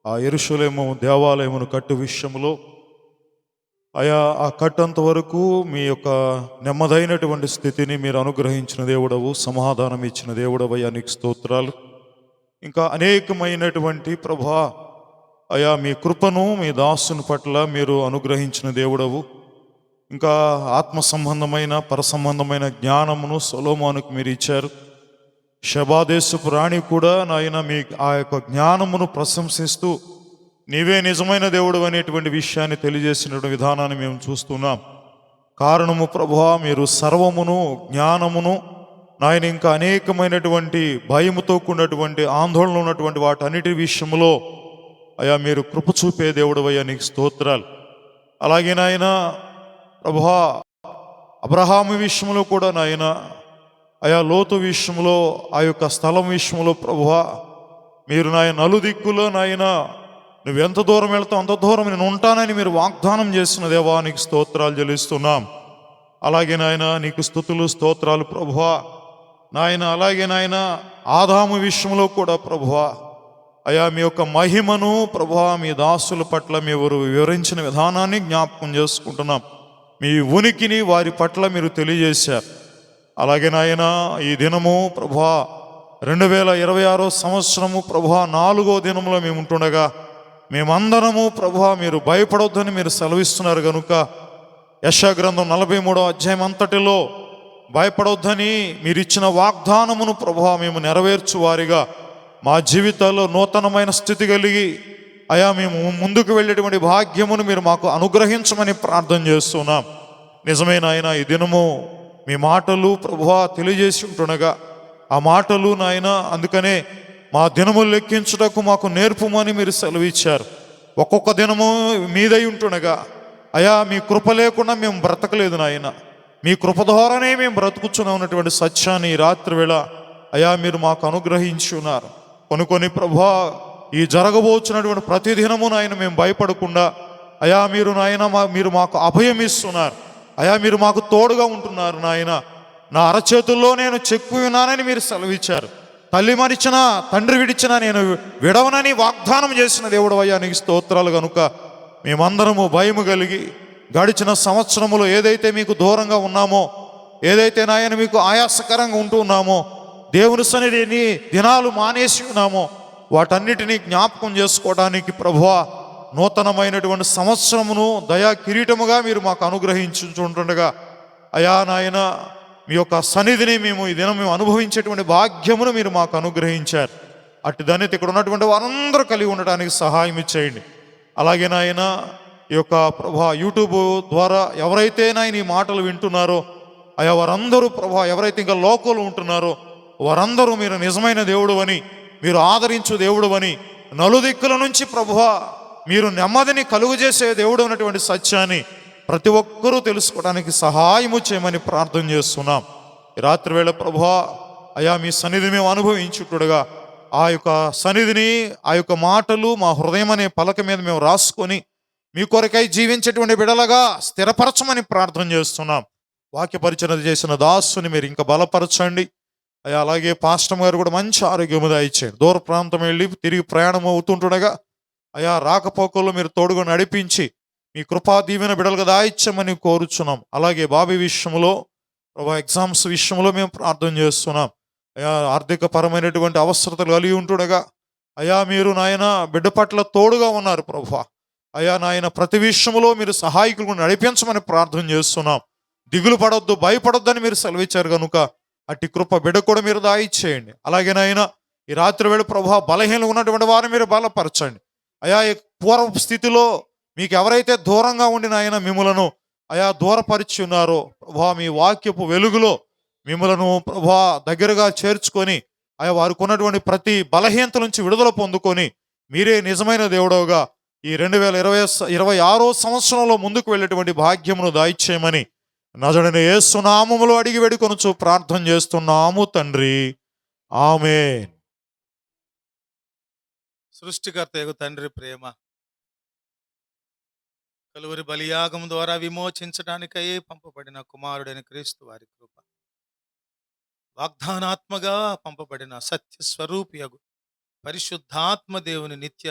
ఆ యెరూషలేము దేవాలయమును కట్టు విషయంలో అయా, ఆ కట్టంత వరకు మీ యొక్క నెమ్మదైనటువంటి స్థితిని మీరు అనుగ్రహించిన దేవుడవు, సమాధానం ఇచ్చిన దేవుడవు అయ్యా, నీకు స్తోత్రాలు. ఇంకా అనేకమైనటువంటి ప్రభా అయా, మీ కృపను మీ దాసుని పట్ల మీరు అనుగ్రహించిన దేవుడవు. ఇంకా ఆత్మ సంబంధమైన పర సంబంధమైన జ్ఞానమును సొలొమోనుకు మీరు ఇచ్చారు. శబాదేశపు రాణి కూడా నాయన మీ ఆ యొక్క జ్ఞానమును ప్రశంసిస్తూ నీవే నిజమైన దేవుడు అనేటువంటి విషయాన్ని తెలియజేసినటువంటి విధానాన్ని మేము చూస్తున్నాం. కారణము ప్రభువా, మీరు సర్వమును, జ్ఞానమును నాయన, ఇంకా అనేకమైనటువంటి భయముతో కూడినటువంటి ఆందోళన ఉన్నటువంటి వాటన్నిటి విషయంలో అయా మీరు కృప చూపే దేవుడు అయ్యా, నీకు స్తోత్రాలు. అలాగే నాయన ప్రభువా, అబ్రహాము విషయంలో కూడా నాయన, అయా లోతు విషయంలో, ఆ యొక్క స్థలం విషయంలో ప్రభువా, మీరు నాయన నలుదిక్కులో నాయన నువ్వెంత దూరం వెళ్తావు అంత దూరం నేను ఉంటానని మీరు వాగ్దానం చేసిన దేవా, నీకు స్తోత్రాలు చెల్లిస్తున్నాం. అలాగే నాయన నీకు స్తుతులు, స్తోత్రాలు ప్రభువా. నాయన అలాగే నాయన ఆదాము విషయంలో కూడా ప్రభువా అయా, మీ యొక్క మహిమను ప్రభువా మీ దాసుల పట్ల మీరు వివరించిన విధానాన్ని జ్ఞాపకం చేసుకుంటున్నాం. మీ ఉనికిని వారి పట్ల మీరు తెలియజేశారు. అలాగే నాయన ఈ దినము ప్రభువా 2026 సంవత్సరము ప్రభువా 4వ దినంలో మేము ఉంటుండగా మేమందరము ప్రభువా మీరు భయపడొద్దని మీరు సెలవిస్తున్నారు కనుక యెషయా గ్రంథం 43వ అధ్యాయం అంతటిలో భయపడొద్దని మీరు ఇచ్చిన వాగ్దానమును ప్రభువా మేము నెరవేర్చు వారిగా మా జీవితాల్లో నూతనమైన స్థితి కలిగి అయా మేము ముందుకు వెళ్ళేటువంటి భాగ్యమును మీరు మాకు అనుగ్రహించమని ప్రార్థన చేస్తున్నాం. నిజమైన ఆయన ఈ దినము మీ మాటలు ప్రభువా తెలియజేసి ఉంటుండగా ఆ మాటలు నాయన అందుకనే మా దినములు లెక్కించుటకు మాకు నేర్పుమని మీరు సెలవిచ్చారు. ఒక్కొక్క దినము మీదై ఉంటుండగా అయా మీ కృప లేకుండా మేము బ్రతకలేదు నాయన, మీ కృప ద్వారానే మేము బ్రతుకుచున్నాం ఉన్నటువంటి సత్యాన్ని ఈ రాత్రి వేళ అయా మీరు మాకు అనుగ్రహించి ఉన్నారు. కొన్ని ప్రభువా ఈ జరగబోచున్నటువంటి ప్రతి దినము నాయన మేము భయపడకుండా అయా మీరు నాయన మీరు మాకు అభయం ఇస్తున్నారు. అయా మీరు మాకు తోడుగా ఉంటున్నారు నాయన. నా అరచేతుల్లో నేను చెక్కు విన్నానని మీరు సెలవిచ్చారు. తల్లి మరిచినా తండ్రి విడిచినా నేను విడవనని వాగ్దానం చేసిన దేవుడు అయ్యా, నీకు స్తోత్రాలు. కనుక మేమందరము భయము కలిగి గడిచిన సంవత్సరములో ఏదైతే మీకు దూరంగా ఉన్నామో, ఏదైతే నాయన మీకు ఆయాసకరంగా ఉంటూ ఉన్నామో, దేవుని సన్నిధిని దినాలు మానేసి ఉన్నామో వాటన్నిటినీ జ్ఞాపకం చేసుకోవడానికి ప్రభువా నూతనమైనటువంటి సంవత్సరమును దయా కిరీటముగా మీరు మాకు అనుగ్రహించుంటుండగా అయా నాయన మీ యొక్క సన్నిధిని మేము ఈ దినం మేము అనుభవించేటువంటి భాగ్యమును మీరు మాకు అనుగ్రహించారు. అటు దాన్ని ఇక్కడ ఉన్నటువంటి వారందరూ కలిగి ఉండటానికి సహాయం ఇచ్చేయండి. అలాగే నాయన ఈ యొక్క ప్రభా యూట్యూబ్ ద్వారా ఎవరైతే నాయన ఈ మాటలు వింటున్నారో అయా వారందరూ ప్రభా ఎవరైతే ఇంకా లోకంలో ఉంటున్నారో వారందరూ మీరు నిజమైన దేవుడు అని, మీరు ఆదరించు దేవుడు అని, నలుదిక్కుల నుంచి ప్రభువా మీరు నెమ్మదిని కలుగజేసే దేవుడు అన్నటువంటి సత్యాన్ని ప్రతి ఒక్కరూ తెలుసుకోవడానికి సహాయము చేయమని ప్రార్థన చేస్తున్నాం. ఈ రాత్రి వేళ ప్రభువా అయా మీ సన్నిధి మేము అనుభవించుటగా ఆ యొక్క సన్నిధిని, ఆ యొక్క మాటలు మా హృదయం అనే పలక మీద మేము రాసుకొని మీ కొరకై జీవించేటువంటి బిడలగా స్థిరపరచమని ప్రార్థన చేస్తున్నాం. వాక్య పరిచర్య చేసిన దాసుని మీరు ఇంకా బలపరచండి అయ్యా. అలాగే పాస్టర్ గారు కూడా మంచి ఆరోగ్యము దయచేయండి. దూర ప్రాంతం వెళ్ళి తిరిగి ప్రయాణం అవుతుంటుండగా అయ్యా రాకపోకల్లో మీరు తోడుగా నడిపించి మీ కృపా దీవెన బిడలుగా దాయిచ్చమని కోరుచున్నాం. అలాగే బాబీ విషయంలో ప్రభా ఎగ్జామ్స్ విషయంలో మేము ప్రార్థన చేస్తున్నాం అయ్యా. ఆర్థిక పరమైనటువంటి అవసరతలు కలిగి ఉంటుండగా అయ్యా మీరు నాయన బిడ్డ పట్ల తోడుగా ఉన్నారు ప్రభా. అయ్యా నాయన ప్రతి విషయంలో మీరు సహాయకులను నడిపించమని ప్రార్థన చేస్తున్నాం. దిగులు పడొద్దు, భయపడొద్దని మీరు సెలవిచ్చారు కనుక అట్టి కృప బిడ్డ కూడా మీరు దాయిచ్చేయండి. అలాగే నాయన ఈ రాత్రి వేళ ప్రభా బలహీనలు ఉన్నటువంటి వారిని మీరు బలపరచండి అయా. ఈ పూర్వ స్థితిలో మీకు ఎవరైతే దూరంగా ఉండి నాయన మిమ్మలను అయా దూరపరిచి ఉన్నారో ప్రభా మీ వాక్యపు వెలుగులో మిమ్మలను ప్రభా దగ్గరగా చేర్చుకొని అయా వారికి ఉన్నటువంటి ప్రతి బలహీనత నుంచి విడుదల పొందుకొని మీరే నిజమైన దేవుడవుగా ఈ 2026 సంవత్సరంలో ముందుకు వెళ్ళేటువంటి భాగ్యమును దాయిచ్చేయమని నజరుడైన యేసు నామములో అడిగి వేడుకొనుచు ప్రార్థన చేస్తున్నాము తండ్రి, ఆమేన్. సృష్టికర్తయగు తండ్రి ప్రేమ, కలువరి బలియాగం ద్వారా విమోచించడానికై పంపబడిన కుమారుడైన క్రీస్తు వారి కృప, వాగ్దానాత్మగా పంపబడిన సత్య స్వరూపియగు పరిశుద్ధాత్మ దేవుని నిత్య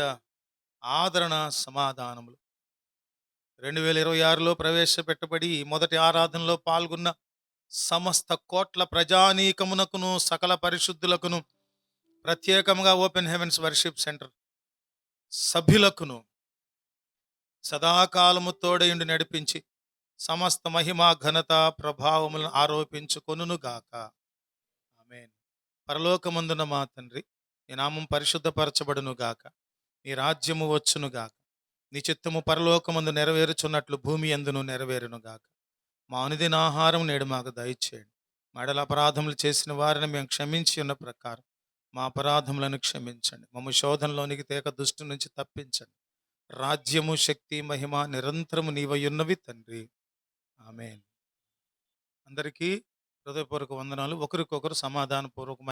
ఆదరణ సమాధానములు 2026లో ప్రవేశపెట్టబడి మొదటి ఆరాధనలో పాల్గొన్న సమస్త కోట్ల ప్రజానీకమునకును సకల పరిశుద్ధులకును ప్రత్యేకంగా ఓపెన్ హెవెన్స్ వర్షిప్ సెంటర్ సభ్యులకును సదాకాలము తోడయుండి నడిపించి సమస్త మహిమ ఘనత ప్రభావములను ఆరోపించుకొనుగాక. ఆమేన్. పరలోకమందున మా తండ్రి, నీ నామం పరిశుద్ధపరచబడునుగాక, నీ రాజ్యము వచ్చునుగాక, నీ చిత్తము పరలోకమందు నెరవేరుచున్నట్లు భూమి యందును నెరవేరునుగాక. మా అనుదిన ఆహారం నేడు మాకు దయచేయండి. మడల అపరాధములు చేసిన వారిని మేము క్షమించి ఉన్న ప్రకారం మా అపరాధములను క్షమించండి. మమ్మ శోధనలోనికి తేక దుష్టు నుంచి తప్పించండి. రాజ్యము, శక్తి, మహిమ నిరంతరము నీవయున్నవి తండ్రి. ఆమేన్. అందరికీ హృదయపూర్వక వందనాలు. ఒకరికొకరు సమాధానపూర్వక